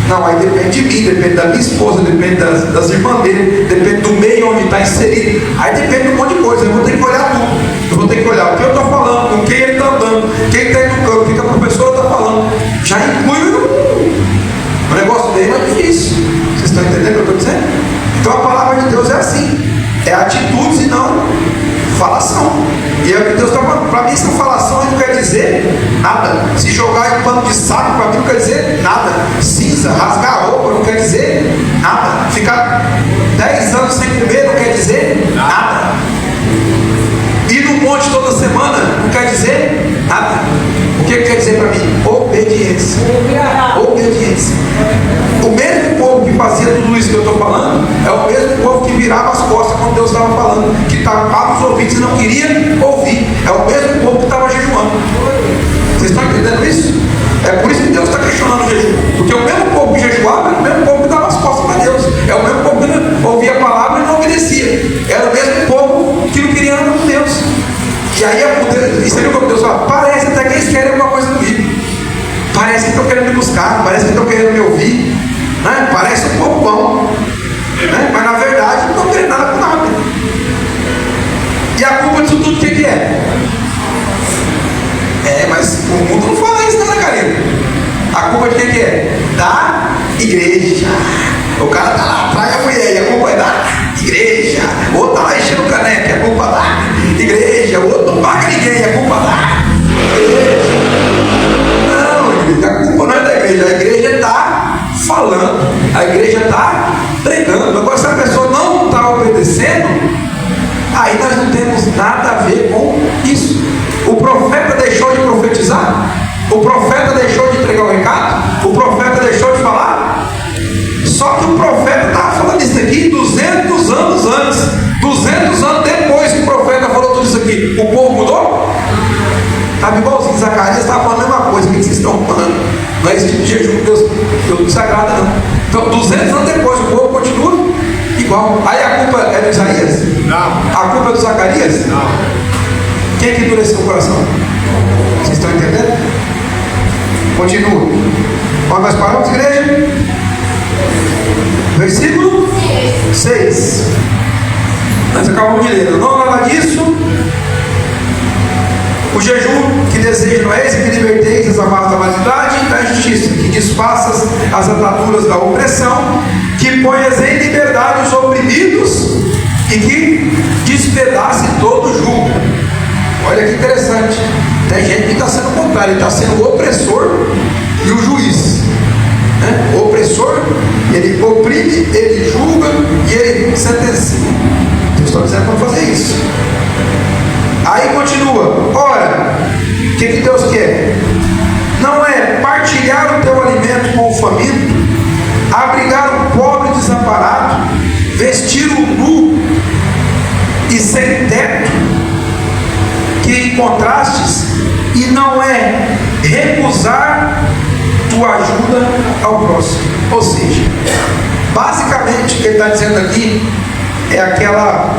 Não, aí depende de mim, depende da minha esposa, depende das irmãs dele, depende do meio onde está inserido. Aí depende de um monte de coisa. Eu vou ter que olhar tudo. Eu vou ter que olhar o que eu estou falando, com quem ele está andando, quem está educando, o que a professora está falando. Já inclui o negócio dele, é difícil. Vocês estão entendendo o que eu estou dizendo? Então a palavra de Deus é assim. É atitudes e não falação. E é o que Deus está falando. Para mim, essa falação não quer dizer nada. Se jogar em pano de saco, para mim não quer dizer nada. Cinza, rasgar a roupa, não quer dizer nada. Ficar 10 anos sem comer não quer dizer nada. Ir no monte toda semana não quer dizer nada. O que quer dizer para mim? Obediência. Obediência. O mesmo povo que fazia tudo isso que eu estou falando é o mesmo povo que virava as costas quando Deus estava falando, que tapava os ouvidos e não queria ouvir. É o mesmo povo que estava jejuando. Vocês estão entendendo isso? É por isso que Deus está questionando o jejum. Porque o mesmo povo que jejuava era o mesmo povo que dava as costas para Deus. É o mesmo povo que ouvia a palavra e não obedecia. Era o mesmo povo que não queria andar com Deus. E aí, isso aí é o que Deus fala, parece até que eles querem alguma coisa comigo. Parece que estão querendo me buscar, parece que estão querendo me ouvir, né? Parece um pouco bom, né? Mas na verdade não estão querendo nada com nada. E a culpa disso tudo o que é? Mas o mundo não fala isso, né, Karina? A culpa de que é? Da igreja. O cara tá lá, trai a mulher, e a culpa é da igreja. O outro tá lá enchendo o caneco, e a culpa é da igreja. O outro não paga ninguém, e a culpa é da igreja. A culpa não é da igreja, a igreja está falando, a igreja está pregando. Agora, se a pessoa não está obedecendo, aí nós não temos nada a ver com isso. O profeta deixou de profetizar, o profeta deixou de entregar o recado, o profeta deixou de falar. Só que o profeta estava falando isso aqui 200 anos antes, 200 anos depois que o profeta falou tudo isso aqui. O povo mudou? Estava igualzinho, Zacarias estava falando a mesma coisa. O que vocês estão falando? Não é esse tipo de jejum que Deus não se agrada, não. Então, 200 anos depois, o povo continua igual. Aí a culpa é do Isaías? Não. A culpa é do Zacarias? Não. Quem é que endureceu o coração? Vocês estão entendendo? Continua. Onde nós paramos, igreja? Versículo 6. Nós acabamos de ler. Não nada disso. O jejum que desejo é esse, que liberteis as amarras da maldade e da injustiça, que desfaças as ataduras da opressão, que ponhas em liberdade os oprimidos e que despedace todo jugo. Olha que interessante. Tem gente que está sendo o contrário, ele está sendo o opressor e o juiz. O opressor, ele oprime, ele julga e ele sentencia. Eu estou dizendo para fazer isso. Aí continua. Ora, o que Deus quer? Não é partilhar o teu alimento com o faminto, abrigar o pobre desamparado, vestir o nu e sem teto que encontrastes, e não é recusar tua ajuda ao próximo. Ou seja, basicamente o que ele está dizendo aqui é aquela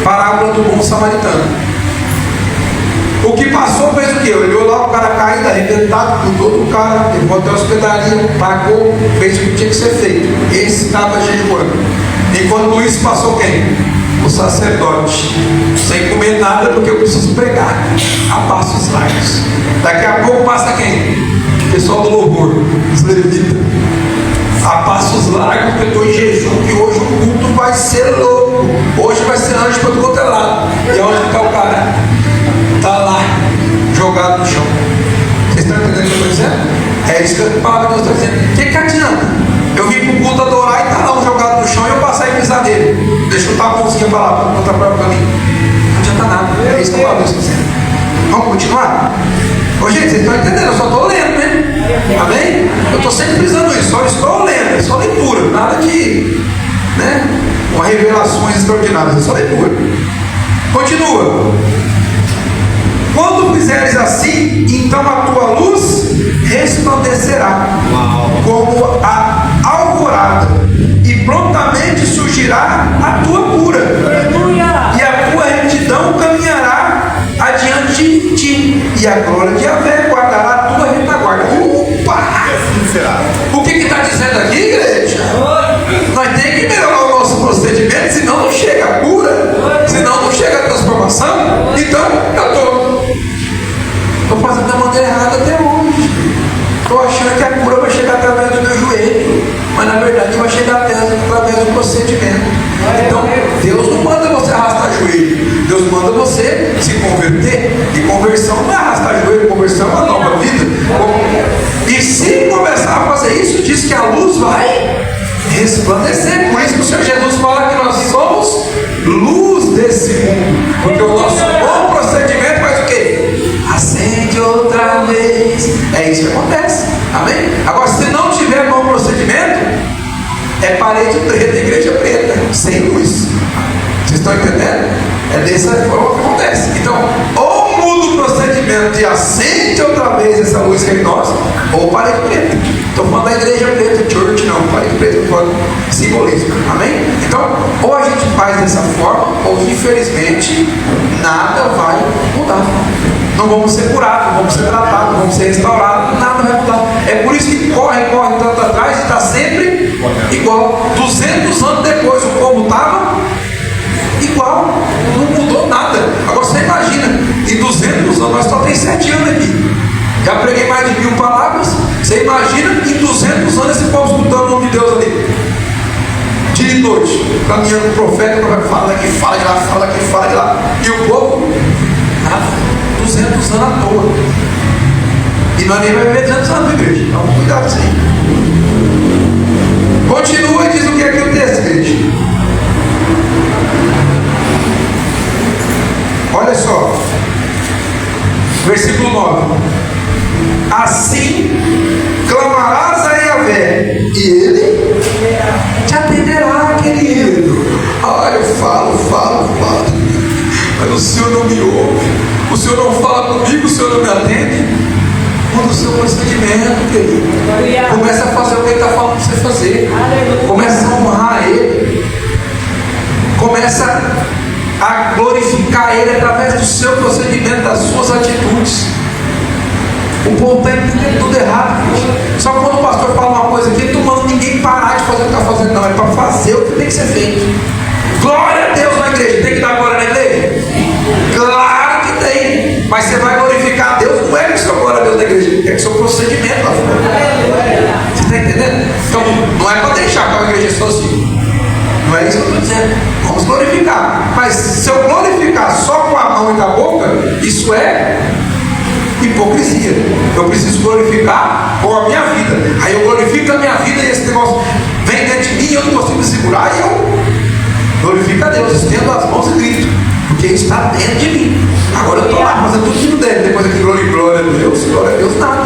parábola do bom samaritano. O que passou fez o quê? Olhou lá o cara caído, arrebentado, cuidou do cara, levou até a hospedaria, pagou, fez o que tinha que ser feito. Esse estava jejuando. Enquanto isso passou quem? O sacerdote, sem comer nada, porque eu preciso pregar a passos largos. Daqui a pouco passa quem? O pessoal do louvor, os levitas. A passos largos, porque eu estou em jejum, que hoje o culto vai ser louco. Hoje vai ser anjo para todo lado. E onde está o cara? Está lá, jogado no chão. Vocês estão entendendo o que eu estou dizendo? É isso que a palavra de Deus está dizendo. O que adianta? Eu vim para o culto adorar e está lá um jogado no chão e eu passar e pisar nele. Deixa eu botar a mãozinha para lá, para contar para o caminho. Não adianta nada. É isso que a palavra de Deus está dizendo. Vamos continuar? Ô gente, vocês estão entendendo? Eu só estou lendo, né? Amém? Eu estou sempre frisando isso. Só estou lendo. É só leitura. Nada de, uma revelações extraordinárias. É só leitura. Continua. Quando fizeres assim, então a tua luz resplandecerá como a alvorada, e prontamente surgirá a tua cura. E a tua retidão caminhará adiante de ti, e a glória de Yahvé guardará a tua retaguarda. O que está dizendo aqui, igreja? Nós temos que melhorar o nosso procedimento, senão não chega a cura, senão não chega a transformação. Então, estou fazendo da maneira errada até hoje. Estou achando que a cura vai chegar através do meu joelho, mas na verdade vai chegar através do procedimento. Então, Deus não manda você arrastar joelho, Deus manda você se converter. E conversão não é arrastar joelho, conversão é uma nova vida. E se começar a fazer isso, diz que a luz vai resplandecer. Por isso que o Senhor Jesus fala que nós somos luz desse mundo, porque o nosso bom procedimento faz o quê? Acende outra vez. É isso que acontece. Amém? Agora, se não tiver bom procedimento, é parede preta, igreja preta, sem luz. Vocês estão entendendo? É dessa forma que acontece. Então, ou muda o procedimento e acende outra vez essa luz que é em nós, ou parede preta. Estou falando da igreja preta, church não, parede preta pode simbolismo. Amém? Então, ou a gente faz dessa forma, ou infelizmente nada vai mudar. Não vamos ser curados, não vamos ser tratados, não vamos ser restaurados, nada vai mudar. É por isso que corre tanto atrás e está sempre igual. 200 anos depois, o povo estava igual, não mudou nada. Agora você imagina, em 200 anos, nós só tem 7 anos aqui. Já preguei mais de 1000 palavras. Você imagina em 200 anos esse povo escutando o nome de Deus ali. Dia e noite, caminhando o profeta, fala daqui, fala de lá, fala daqui, fala de lá. E o povo, nada. 200 anos à toa. E nós nem vai viver 200 anos, igreja. Então, cuidado com isso aí. Continua e diz o que é aqui o texto, igreja. Olha só. Versículo 9. Assim clamarás a Yahvé, e ele te atenderá, querido. Ah, eu falo, mas o Senhor não me ouve. O Senhor não fala comigo, o Senhor não me atende. Muda o seu procedimento, querido. Começa a fazer o que Ele está falando para você fazer. Começa a honrar Ele. Começa a glorificar Ele através do seu procedimento, das suas atitudes. O povo está entendendo tudo errado, gente. Só que quando o pastor fala uma coisa aqui, ele não manda ninguém parar de fazer o que está fazendo, não. É para fazer o que tem que ser feito. Glória a Deus na igreja. Tem que dar glória na igreja? Claro que tem. Mas você vai glorificar a Deus, não é com o seu glória a Deus na igreja, é com o seu procedimento lá fora. Você está entendendo? Então, não é para deixar que a igreja sozinha. Não é isso que eu estou dizendo. Vamos glorificar. Mas se eu glorificar só com a mão e com a boca, isso é hipocrisia. Eu preciso glorificar com a minha vida. Aí eu glorifico a minha vida e esse negócio vem dentro de mim e eu não consigo me segurar. E eu glorifico a Deus, estendo as mãos e grito, porque isso está dentro de mim. Agora eu estou lá fazendo tudo que não deve. Depois aqui, glória a Deus, nada.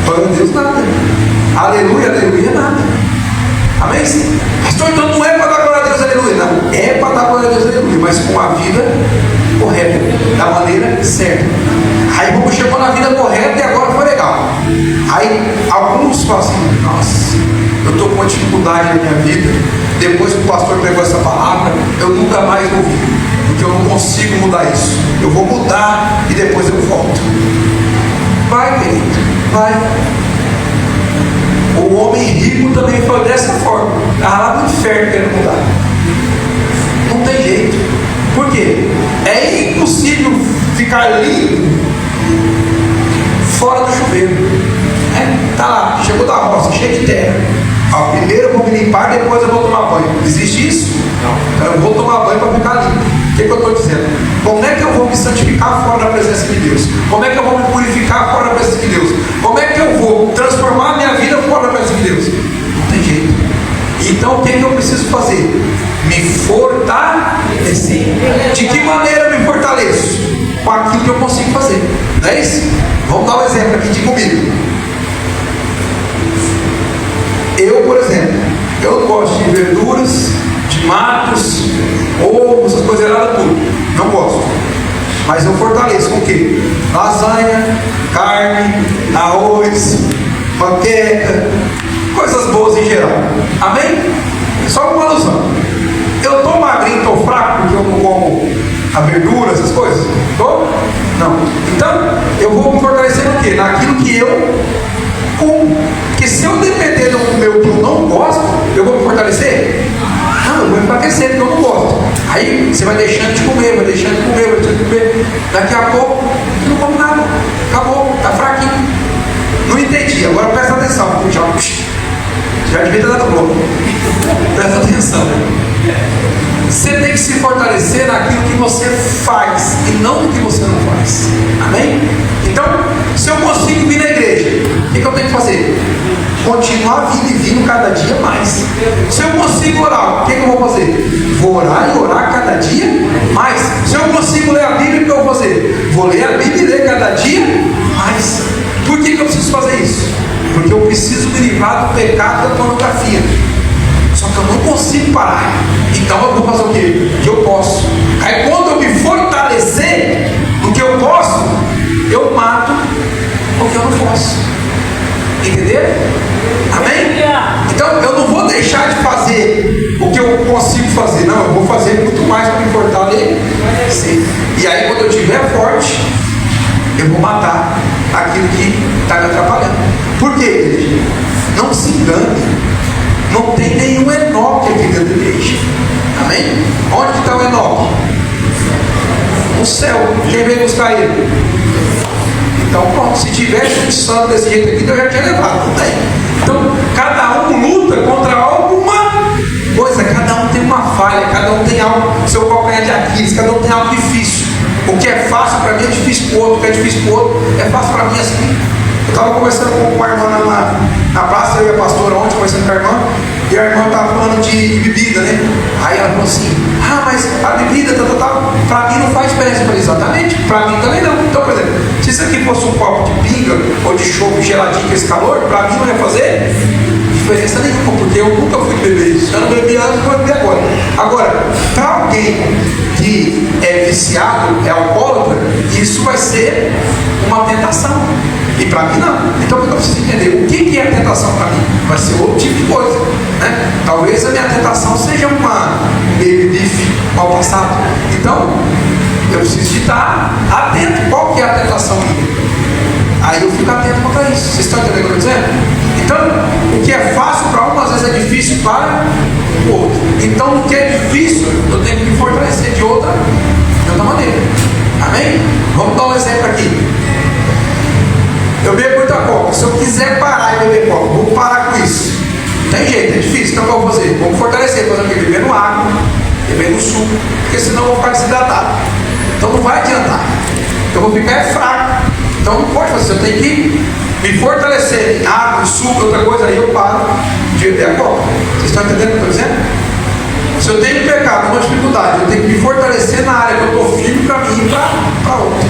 Glória a Deus, nada. Aleluia, aleluia, nada. Amém? Pastor, então não é para dar glória a Deus, aleluia. Não, é para dar glória a Deus, aleluia, mas com a vida correta, da maneira certa. Aí vamos chegou na vida correta e agora foi legal. Aí alguns falam assim: nossa, eu estou com uma dificuldade na minha vida. Depois que o pastor pegou essa palavra, eu nunca mais ouvi, porque eu não consigo mudar isso. Eu vou mudar e depois eu volto. Vai, querido, vai. O homem rico também foi dessa forma. Estava lá no inferno querendo mudar. Não tem jeito. Por quê? É impossível ficar limpo fora do chuveiro. Tá lá, chegou da roça, cheio de terra. Primeiro eu vou me limpar, depois eu vou tomar banho. Existe isso? Não. Eu vou tomar banho para ficar limpo. O que eu estou dizendo? Como é que eu vou me santificar fora da presença de Deus? Como é que eu vou me purificar fora da presença de Deus? Como é que eu vou transformar a minha vida fora da presença de Deus? Não tem jeito. Então o que eu preciso fazer? Me fortalecer. De que maneira eu me fortaleço? Com aquilo que eu consigo fazer. Não é isso? Vamos dar um exemplo aqui de comigo. Eu, por exemplo, eu não gosto de verduras, de matos, ovo, essas coisas erradas tudo. Não gosto. Mas eu fortaleço com o quê? Lasanha, carne, arroz, panqueca, coisas boas em geral. Amém? Só uma alusão. Eu estou magrinho, estou fraco porque eu não como a verdura, essas coisas? Estou? Não. Então, eu vou me fortalecer no quê? Naquilo que eu como. Porque se eu depender de comer o que eu não gosto, eu vou me fortalecer? Não, eu vou enfraquecer porque eu não gosto. Aí você vai deixando de comer, vai deixando de comer, vai deixando de comer. Daqui a pouco, eu não como nada. Acabou, está fraquinho. Não entendi, agora presta atenção. Já devia ter dado bom. Presta atenção. Você tem que se fortalecer naquilo que você faz e não no que você não faz. Amém? Então, se eu consigo vir na igreja, o que eu tenho que fazer? Continuar vindo e vindo cada dia mais. Se eu consigo orar, o que eu vou fazer? Vou orar e orar cada dia mais. Se eu consigo ler a Bíblia, o que eu vou fazer? Vou ler a Bíblia e ler cada dia mais. Por que eu preciso fazer isso? Porque eu preciso me livrar do pecado da pornografia. Só que eu não consigo parar. Então eu vou fazer o quê? O que eu posso. Aí quando eu me fortalecer no que eu posso, eu mato o que eu não posso. Entenderam? Amém? Então eu não vou deixar de fazer o que eu consigo fazer. Não, eu vou fazer muito mais para me fortalecer. E aí quando eu estiver forte, eu vou matar aquilo que está me atrapalhando. Por quê, igreja? Não se engane. Não tem nenhum Enoque aqui dentro da igreja. Amém? Onde que está o Enoque? No céu. Quem veio buscar ele? Então pronto, se tivesse um santo desse jeito aqui, eu já tinha levado. Não tem. Então cada um luta contra alguma coisa. Cada um tem uma falha. Cada um tem algo, seu calcanhar de Aquiles. Cada um tem algo difícil. O que é fácil para mim é difícil para o outro. O que é difícil para o outro é fácil para mim assim. Eu estava conversando com uma irmã na praça, eu e a pastora ontem, conversando com a irmã, e a irmã estava falando de bebida, né? Aí ela falou assim: mas a bebida, para mim não faz diferença. Eu falei: exatamente, para mim também não. Então, por exemplo, se isso aqui fosse um copo de pinga ou de chopp geladinho com esse calor, para mim não ia fazer diferença nenhuma, porque eu nunca fui beber isso. Eu não bebi antes, vou beber agora. Agora, para alguém que é viciado, é alcoólatra, isso vai ser uma tentação. E para mim não. Então eu preciso entender o que é a tentação para mim. Vai ser outro tipo de coisa, né? Talvez a minha tentação seja uma baby beef mal passado. Então eu preciso de estar atento. Qual que é a tentação minha? Aí eu fico atento contra isso. Vocês estão entendendo o que eu estou dizendo? Então, o que é fácil para um, às vezes é difícil para o outro. Então, o que é difícil, eu tenho que me fortalecer de outra maneira. Amém? Vamos dar um exemplo aqui. Eu bebo muita coca. Se eu quiser parar de beber coca, vou parar com isso. Não tem jeito, é difícil. Então, o que eu vou fazer? Vou me fortalecer, fazer o quê? Bebendo água, bebendo suco, porque senão eu vou ficar desidratado. Então, não vai adiantar. Eu vou ficar fraco. Então, não pode fazer. Eu tenho que me fortalecer em água, em suco, outra coisa, aí eu paro de beber a coca. Vocês estão entendendo o que eu estou dizendo? Se eu tenho pecado, uma dificuldade, eu tenho que me fortalecer na área que eu estou firme para mim e para outra.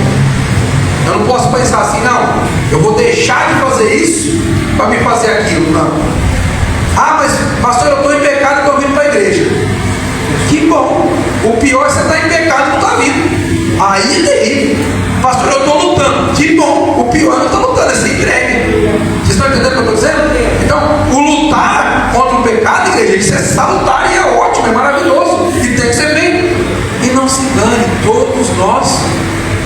Eu não posso pensar assim, não, eu vou deixar de fazer isso para me fazer aquilo, não. Ah, mas pastor, eu estou em pecado e estou vindo para a igreja. Que bom. O pior é você estar em pecado e não está vindo. Aí é terrível. Pastor, eu estou lutando. Que bom. O pior é não estar lutando, é ser entregue. Vocês estão entendendo o que eu estou dizendo? Então, o lutar contra o pecado, igreja, isso é salutar e é ótimo, é maravilhoso. E tem que ser feito. E não se engane, todos nós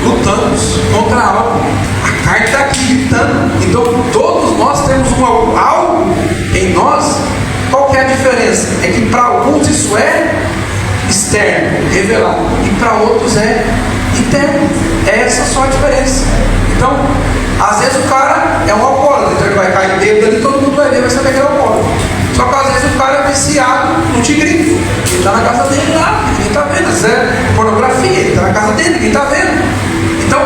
lutamos contra algo. A carne está aqui gritando. Então, todos nós temos algo em nós. Qual que é a diferença? É que para alguns isso é externo, revelado, e para outros é interno. É essa só a diferença. Então, às vezes o cara é um alcoólatra, então ele vai cair bêbado ali, todo mundo vai ver, vai saber que ele é alcoólatra. Só que às vezes o cara é viciado no tigrinho, ele está na casa dele lá, ninguém está vendo. Às vezes é pornografia, ele está na casa dele, ninguém está vendo. Então,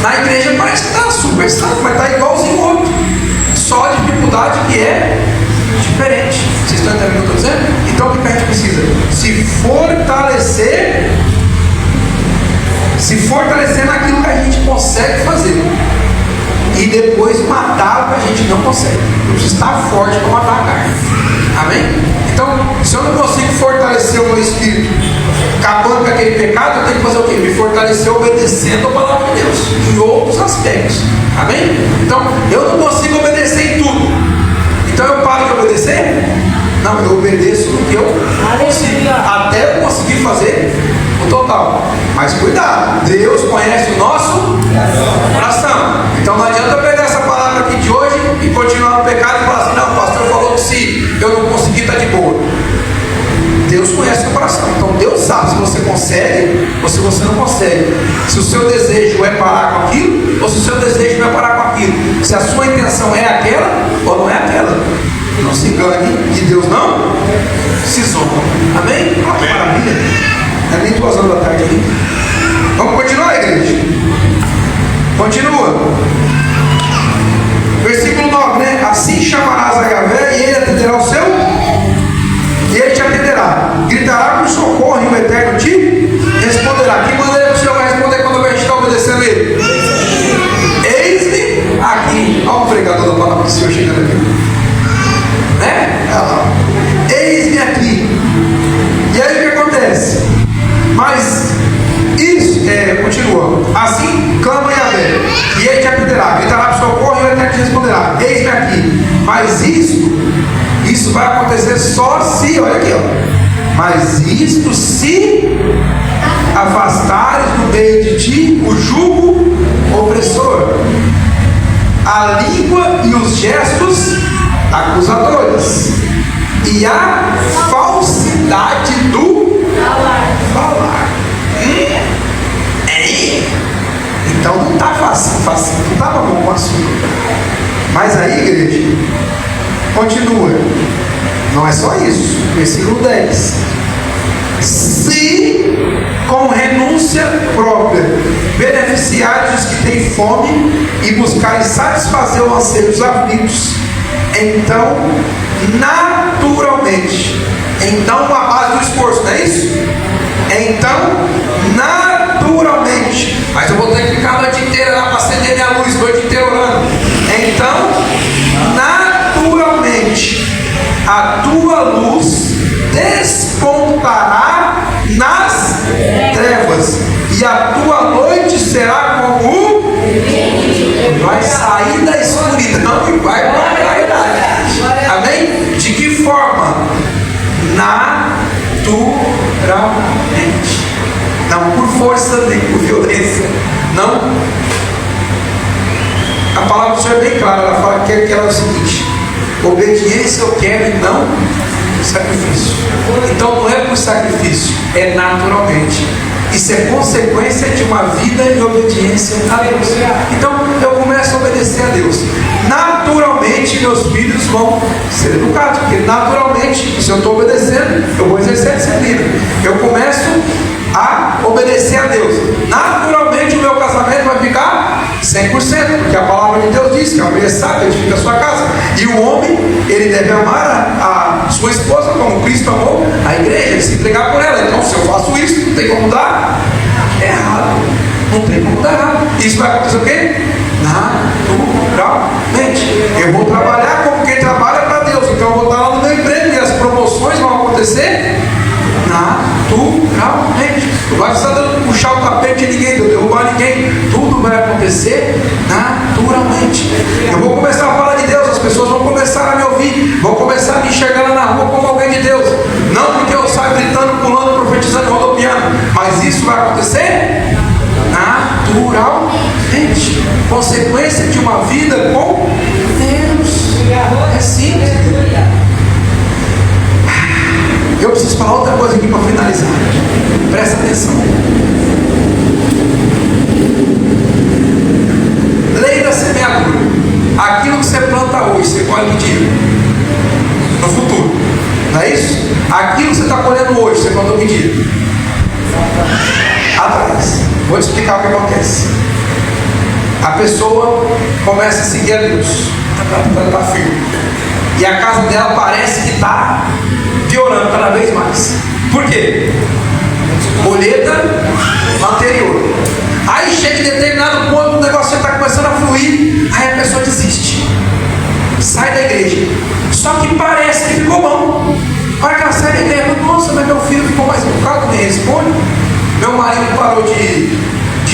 na igreja parece que está super santo, mas está igualzinho o outro. Só a dificuldade que é diferente. Vocês estão entendendo o que eu estou dizendo? Então, o que a gente precisa? Se fortalecer naquilo que a gente consegue fazer e depois matar o que a gente não consegue. Eu preciso estar forte para matar a carne. Amém? Então, se eu não consigo fortalecer o meu espírito acabando com aquele pecado, eu tenho que fazer o quê? Me fortalecer obedecendo a palavra de Deus em outros aspectos. Amém? Então, eu não consigo obedecer em tudo. Então eu paro de obedecer? Não, eu obedeço no que eu consigo, até eu conseguir fazer o total. Mas cuidado, Deus conhece o nosso coração. Então não adianta eu pegar essa palavra aqui de hoje e continuar no pecado e falar assim, não, o pastor falou que se eu não conseguir, está de boa. Deus conhece o coração. Então Deus sabe se você consegue ou se você não consegue. Se o seu desejo é parar com aquilo ou se o seu desejo não é parar com aquilo. Se a sua intenção é aquela ou não é aquela. Não se engane e Deus não se zomba. Amém? Olha que maravilha. Não é nem 2 horas da tarde aqui. Vamos continuar, igreja? Continua. Versículo 9, né? Assim chamarás a Yahvé e ele atenderá o seu. E ele te atenderá. Gritará por socorro e o Eterno te responderá. Que maneira que o Senhor vai responder quando a gente está obedecendo ele? Eis-me aqui. Olha o pregador da palavra do Senhor chegando aqui. Né? Eis-me aqui. E aí o que acontece? Mas isso, continua. Assim clama Yahvé e ele te atenderá. Gritará por socorro e o Eterno te responderá. Eis-me aqui. Mas isso vai acontecer só se, olha aqui, ó. Mas isto se afastares do meio de ti o jugo opressor, a língua e os gestos acusadores e a falsidade do falar. Então não está fácil, não estava bom com o assunto. Mas aí, igreja, continua. Não é só isso. Versículo 10. Se com renúncia própria beneficiares os que têm fome e buscarem satisfazer o anseio dos aflitos, então naturalmente, então a base do esforço, não é isso? Então naturalmente, mas eu vou ter que ficar a noite inteira lá para acender minha luz, noite inteira orando. Então naturalmente a tua luz despontará nas trevas e a tua noite será como vai sair da escuridão e vai para a claridade. Amém? De que forma? Naturalmente. Não por força nem por violência. Não. A palavra do Senhor é bem clara, ela fala que ela é o seguinte: obediência eu quero e não sacrifício. Então não é por sacrifício, é naturalmente. Isso é consequência de uma vida em obediência a Deus. Então eu começo a obedecer a Deus. Naturalmente meus filhos vão ser educados, porque naturalmente, se eu estou obedecendo, eu vou exercer a disciplina. Eu começo a obedecer a Deus. Naturalmente o meu casamento vai ficar 100%, porque a palavra de Deus diz que a mulher sábia edifica a sua casa. E o homem, ele deve amar a sua esposa como Cristo amou a igreja, e se entregar por ela. Então se eu faço isso, não tem como dar errado. Não tem como dar errado. Isso vai acontecer o quê? Naturalmente. Eu vou trabalhar como quem trabalha para Deus. Então eu vou estar lá no meu emprego e as promoções vão acontecer naturalmente. Não vai precisar puxar o tapete de ninguém, derrubar ninguém. Tudo vai acontecer naturalmente. Eu vou começar a falar de Deus, as pessoas vão começar a me ouvir, vão começar a me enxergar lá na rua como alguém de Deus. Não porque eu saio gritando, pulando, profetizando, rodopiando, mas isso vai acontecer naturalmente. Consequência de uma vida com Deus. É simples. Eu preciso falar outra coisa aqui para finalizar. Presta atenção. Lei da semeadura. Aquilo que você planta hoje, você colhe que dia? No futuro. Não é isso? Aquilo que você está colhendo hoje, você plantou que dia? Atrás. Vou te explicar o que acontece. A pessoa começa a seguir a Deus. Está firme. E a casa dela parece que está piorando cada vez mais. Por quê? Colheita anterior. Aí chega em determinado ponto, o negócio já está começando a fluir, aí a pessoa desiste, sai da igreja. Só que parece que ficou bom. Para que ela sai da igreja, nossa, mas meu filho ficou mais educado, me responde. Meu marido parou de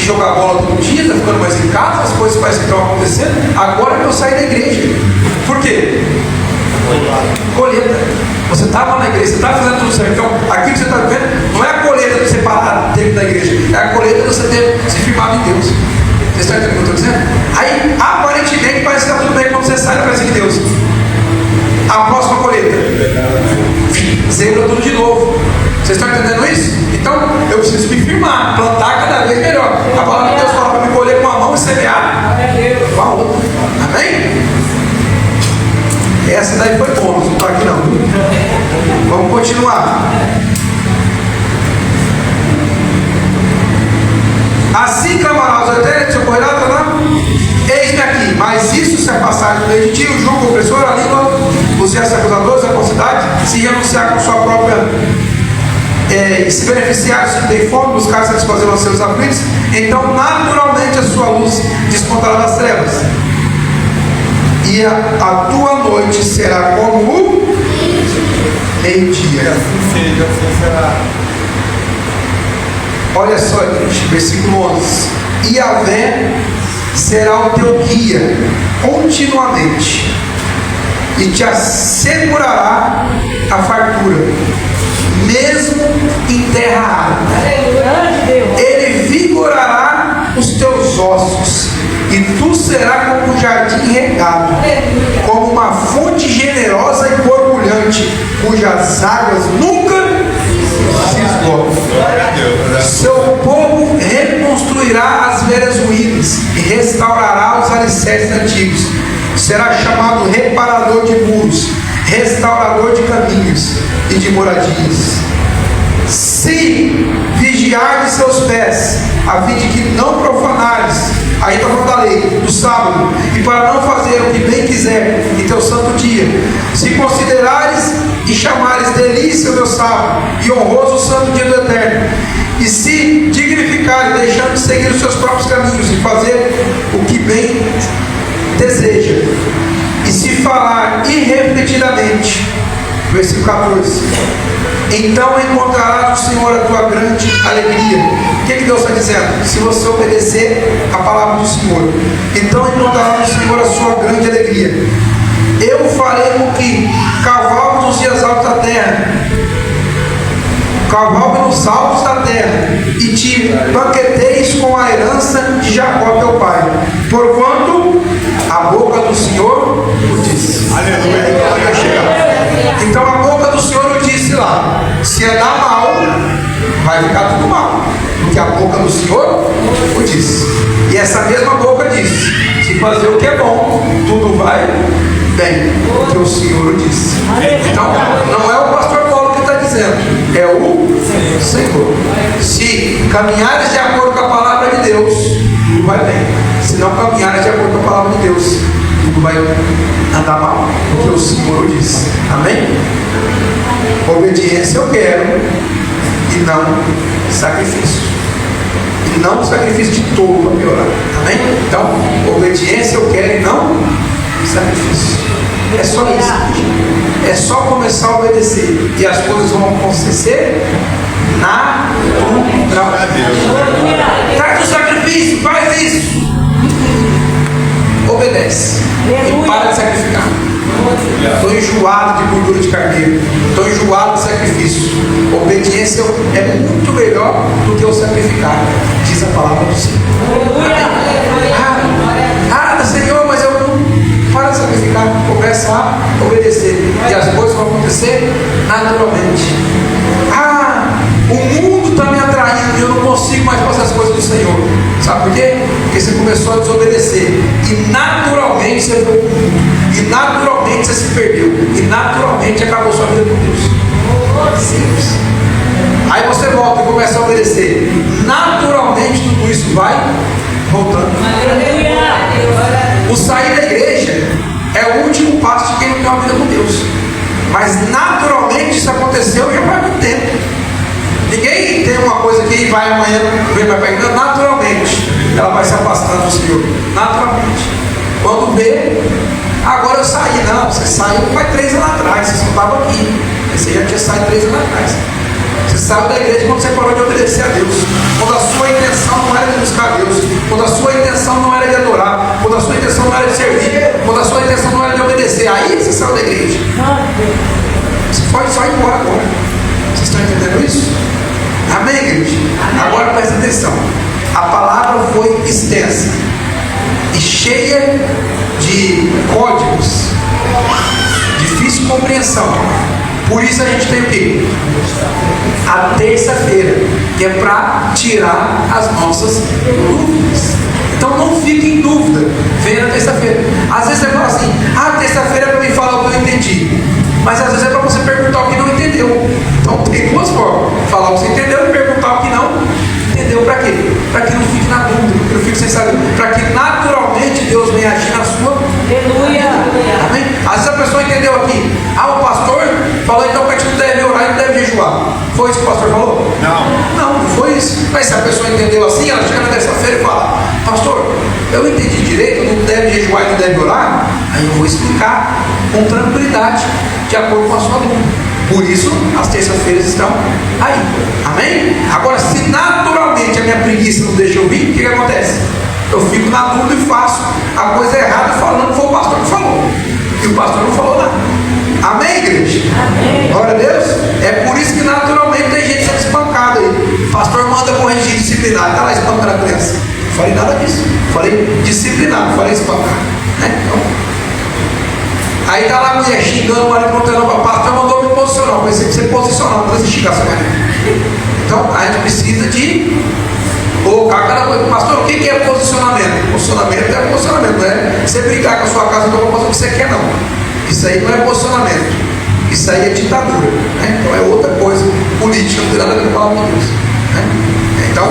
jogar bola todo dia, está ficando mais em casa, as coisas parecem que estão acontecendo. Agora que eu saí da igreja. Por quê? Colheita. Você estava na igreja, você está fazendo tudo certo. Então, aquilo que você está vendo não é a colheita de você parar dentro da igreja, é a colheita de você ter se firmado em Deus. Vocês estão entendendo o que eu estou dizendo? Aí, aparentemente, parece que está tudo bem quando você sai da presença de Deus. A próxima colheita, zebra tudo de novo. Vocês estão entendendo isso? Então, eu preciso me firmar, plantar cada vez melhor. A palavra de Deus fala para me colher com a mão e semear com a outra. Amém? Essa daí foi bônus, não está aqui não. Vamos continuar. Assim clamará os eternos, seu correlato, não? Eis-me aqui, mas isso se afastar do meio de ti, o jugo, o opressor, a língua, os gestos acusadores, a falsidade, se renunciar com sua própria, se beneficiar dos que têm fome, buscar satisfazer os seus aflitos, então naturalmente a sua luz despontará das trevas. E a tua noite será como o meio-dia. Olha só, gente, versículo 11. E Yahvé será o teu guia continuamente, e te assegurará a fartura, mesmo em terra árida. Ele vigorará os teus ossos, e tu serás como um jardim regado, como uma fonte generosa e borbulhante, cujas águas nunca se esgotam. Seu povo reconstruirá as velhas ruínas e restaurará os alicerces antigos. Será chamado reparador de muros, restaurador de caminhos e de moradias. Se vigiardes seus pés, a fim de que não profanares, aí está falando da lei, do sábado, e para não fazer o que bem quiser em teu santo dia, se considerares e chamares delícia o meu sábado, e honroso o santo dia do Eterno, e se dignificares, deixando de seguir os seus próprios caminhos, e fazer o que bem deseja, e se falar irrefletidamente, versículo 14, então encontrarás no Senhor a tua grande alegria. O que Deus está dizendo? Se você obedecer a palavra do Senhor, então encontrarás no Senhor a sua grande alegria. Eu farei com que cavalgue nos dias altos da terra, cavalgue nos altos da terra, e te banqueteis com a herança de Jacó teu pai, porquanto boca do Senhor o disse. Aleluia. Então a boca do Senhor o disse lá. Se é dar mal, vai ficar tudo mal. Porque a boca do Senhor o disse. E essa mesma boca disse: se fazer o que é bom, tudo vai bem. Porque o Senhor o disse. Então não é o pastor Paulo que está dizendo, é o Senhor. Se caminhares de acordo com a palavra de Deus, tudo vai bem. Se não caminhares de acordo com a palavra de Deus, tudo vai andar mal. Porque o Senhor o disse. Amém? Obediência eu quero, e não sacrifício. E não sacrifício de tolo para piorar. Amém? Então, obediência eu quero e não sacrifício. É só isso. É só começar a obedecer. E as coisas vão acontecer naturalmente. Traz o sacrifício, faz isso. Obedece. E para de sacrificar. Estou enjoado de gordura de carneiro. Estou enjoado de sacrifício. Obediência é muito melhor do que o sacrificar, diz a palavra do Senhor. Senhor, mas eu não. Para de sacrificar, começa a obedecer. E as coisas vão acontecer naturalmente. O mundo está me atraindo e eu não consigo mais fazer as coisas do Senhor. Sabe por quê? Porque você começou a desobedecer. E naturalmente você foi para o mundo. E naturalmente você se perdeu. E naturalmente acabou sua vida com Deus. Simples. Aí você volta e começa a obedecer. Naturalmente tudo isso vai voltando. O sair da igreja é o último passo de quem não tem uma vida com Deus. Mas naturalmente isso aconteceu já faz muito tempo. Ninguém tem uma coisa que vai amanhã, vem para a igreja, naturalmente ela vai se afastando do Senhor. Naturalmente. Quando vê, agora eu saí. Não, você saiu faz 3 anos atrás, você não estava aqui. Você já tinha saído 3 anos atrás. Você saiu da igreja quando você parou de obedecer a Deus. Quando a sua intenção não era de buscar Deus. Quando a sua intenção não era de adorar. Quando a sua intenção não era de servir. Quando a sua intenção não era de obedecer. Aí você saiu da igreja. Você pode só ir embora agora. Vocês estão entendendo isso? Amém, igreja? Agora presta atenção. A palavra foi extensa e cheia de códigos, difícil compreensão. Por isso a gente tem o quê? A terça-feira, que é para tirar as nossas dúvidas. Então não fique em dúvida. Venha na terça-feira. Às vezes você fala assim: terça-feira é para me falar o que eu entendi. Mas às vezes é para você perguntar o que não entendeu. Então tem 2 formas: falar o que você entendeu e perguntar o que não entendeu. Para quê? Para que não fique na dúvida, que não fique sem saber, para que naturalmente Deus venha agir na sua vida. Amém? Às vezes a pessoa entendeu aqui: o pastor falou então que a gente não deve orar e não deve jejuar. Foi isso que o pastor falou? Não foi isso. Mas se a pessoa entendeu assim, ela chega na terça-feira e fala: pastor, eu entendi direito, não deve jejuar e não deve orar. Aí eu vou explicar com tranquilidade, de acordo com a sua dúvida. Por isso, as terças-feiras estão aí. Amém? Agora, se naturalmente a minha preguiça não deixa eu vir, o que acontece? Eu fico na dúvida e faço a coisa errada, falando que foi o pastor que falou. E o pastor não falou nada. Amém, igreja? Amém. Glória a Deus. É por isso que naturalmente tem gente sendo espancada aí. O pastor manda corrigir disciplinar. Está lá espancando a criança. Não falei nada disso. Falei disciplinar, não falei espancar. Né? Então, aí está lá a mulher xingando o marido, perguntando: o pastor mandou me posicionar. Eu pensei que você posicionar, não precisa xingar seu marido. Então a gente precisa de colocar aquela coisa. Pastor, o que é posicionamento? Posicionamento é posicionamento, não é você brigar com a sua casa e não fazer o que você quer, não. Isso aí não é posicionamento. Isso aí é ditadura. Né? Então é outra coisa. Política, não tem nada a ver com a palavra de Deus. Né? Então,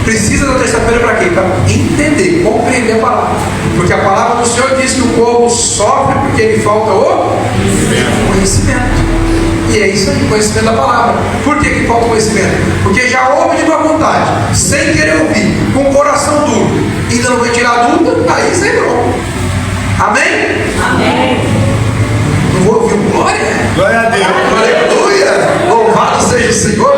precisa da terça-feira para quê? Para entender, compreender a palavra. Porque a palavra do Senhor diz que o povo sofre porque lhe falta o conhecimento. E é isso aí, conhecimento da palavra. Por que falta conhecimento? Porque já ouve de má vontade, sem querer ouvir, com o coração duro, ainda não vai tirar a dúvida, aí você pronto. Amém? Amém. Não vou ouvir glória? Glória a Deus. Aleluia. Louvado seja o Senhor.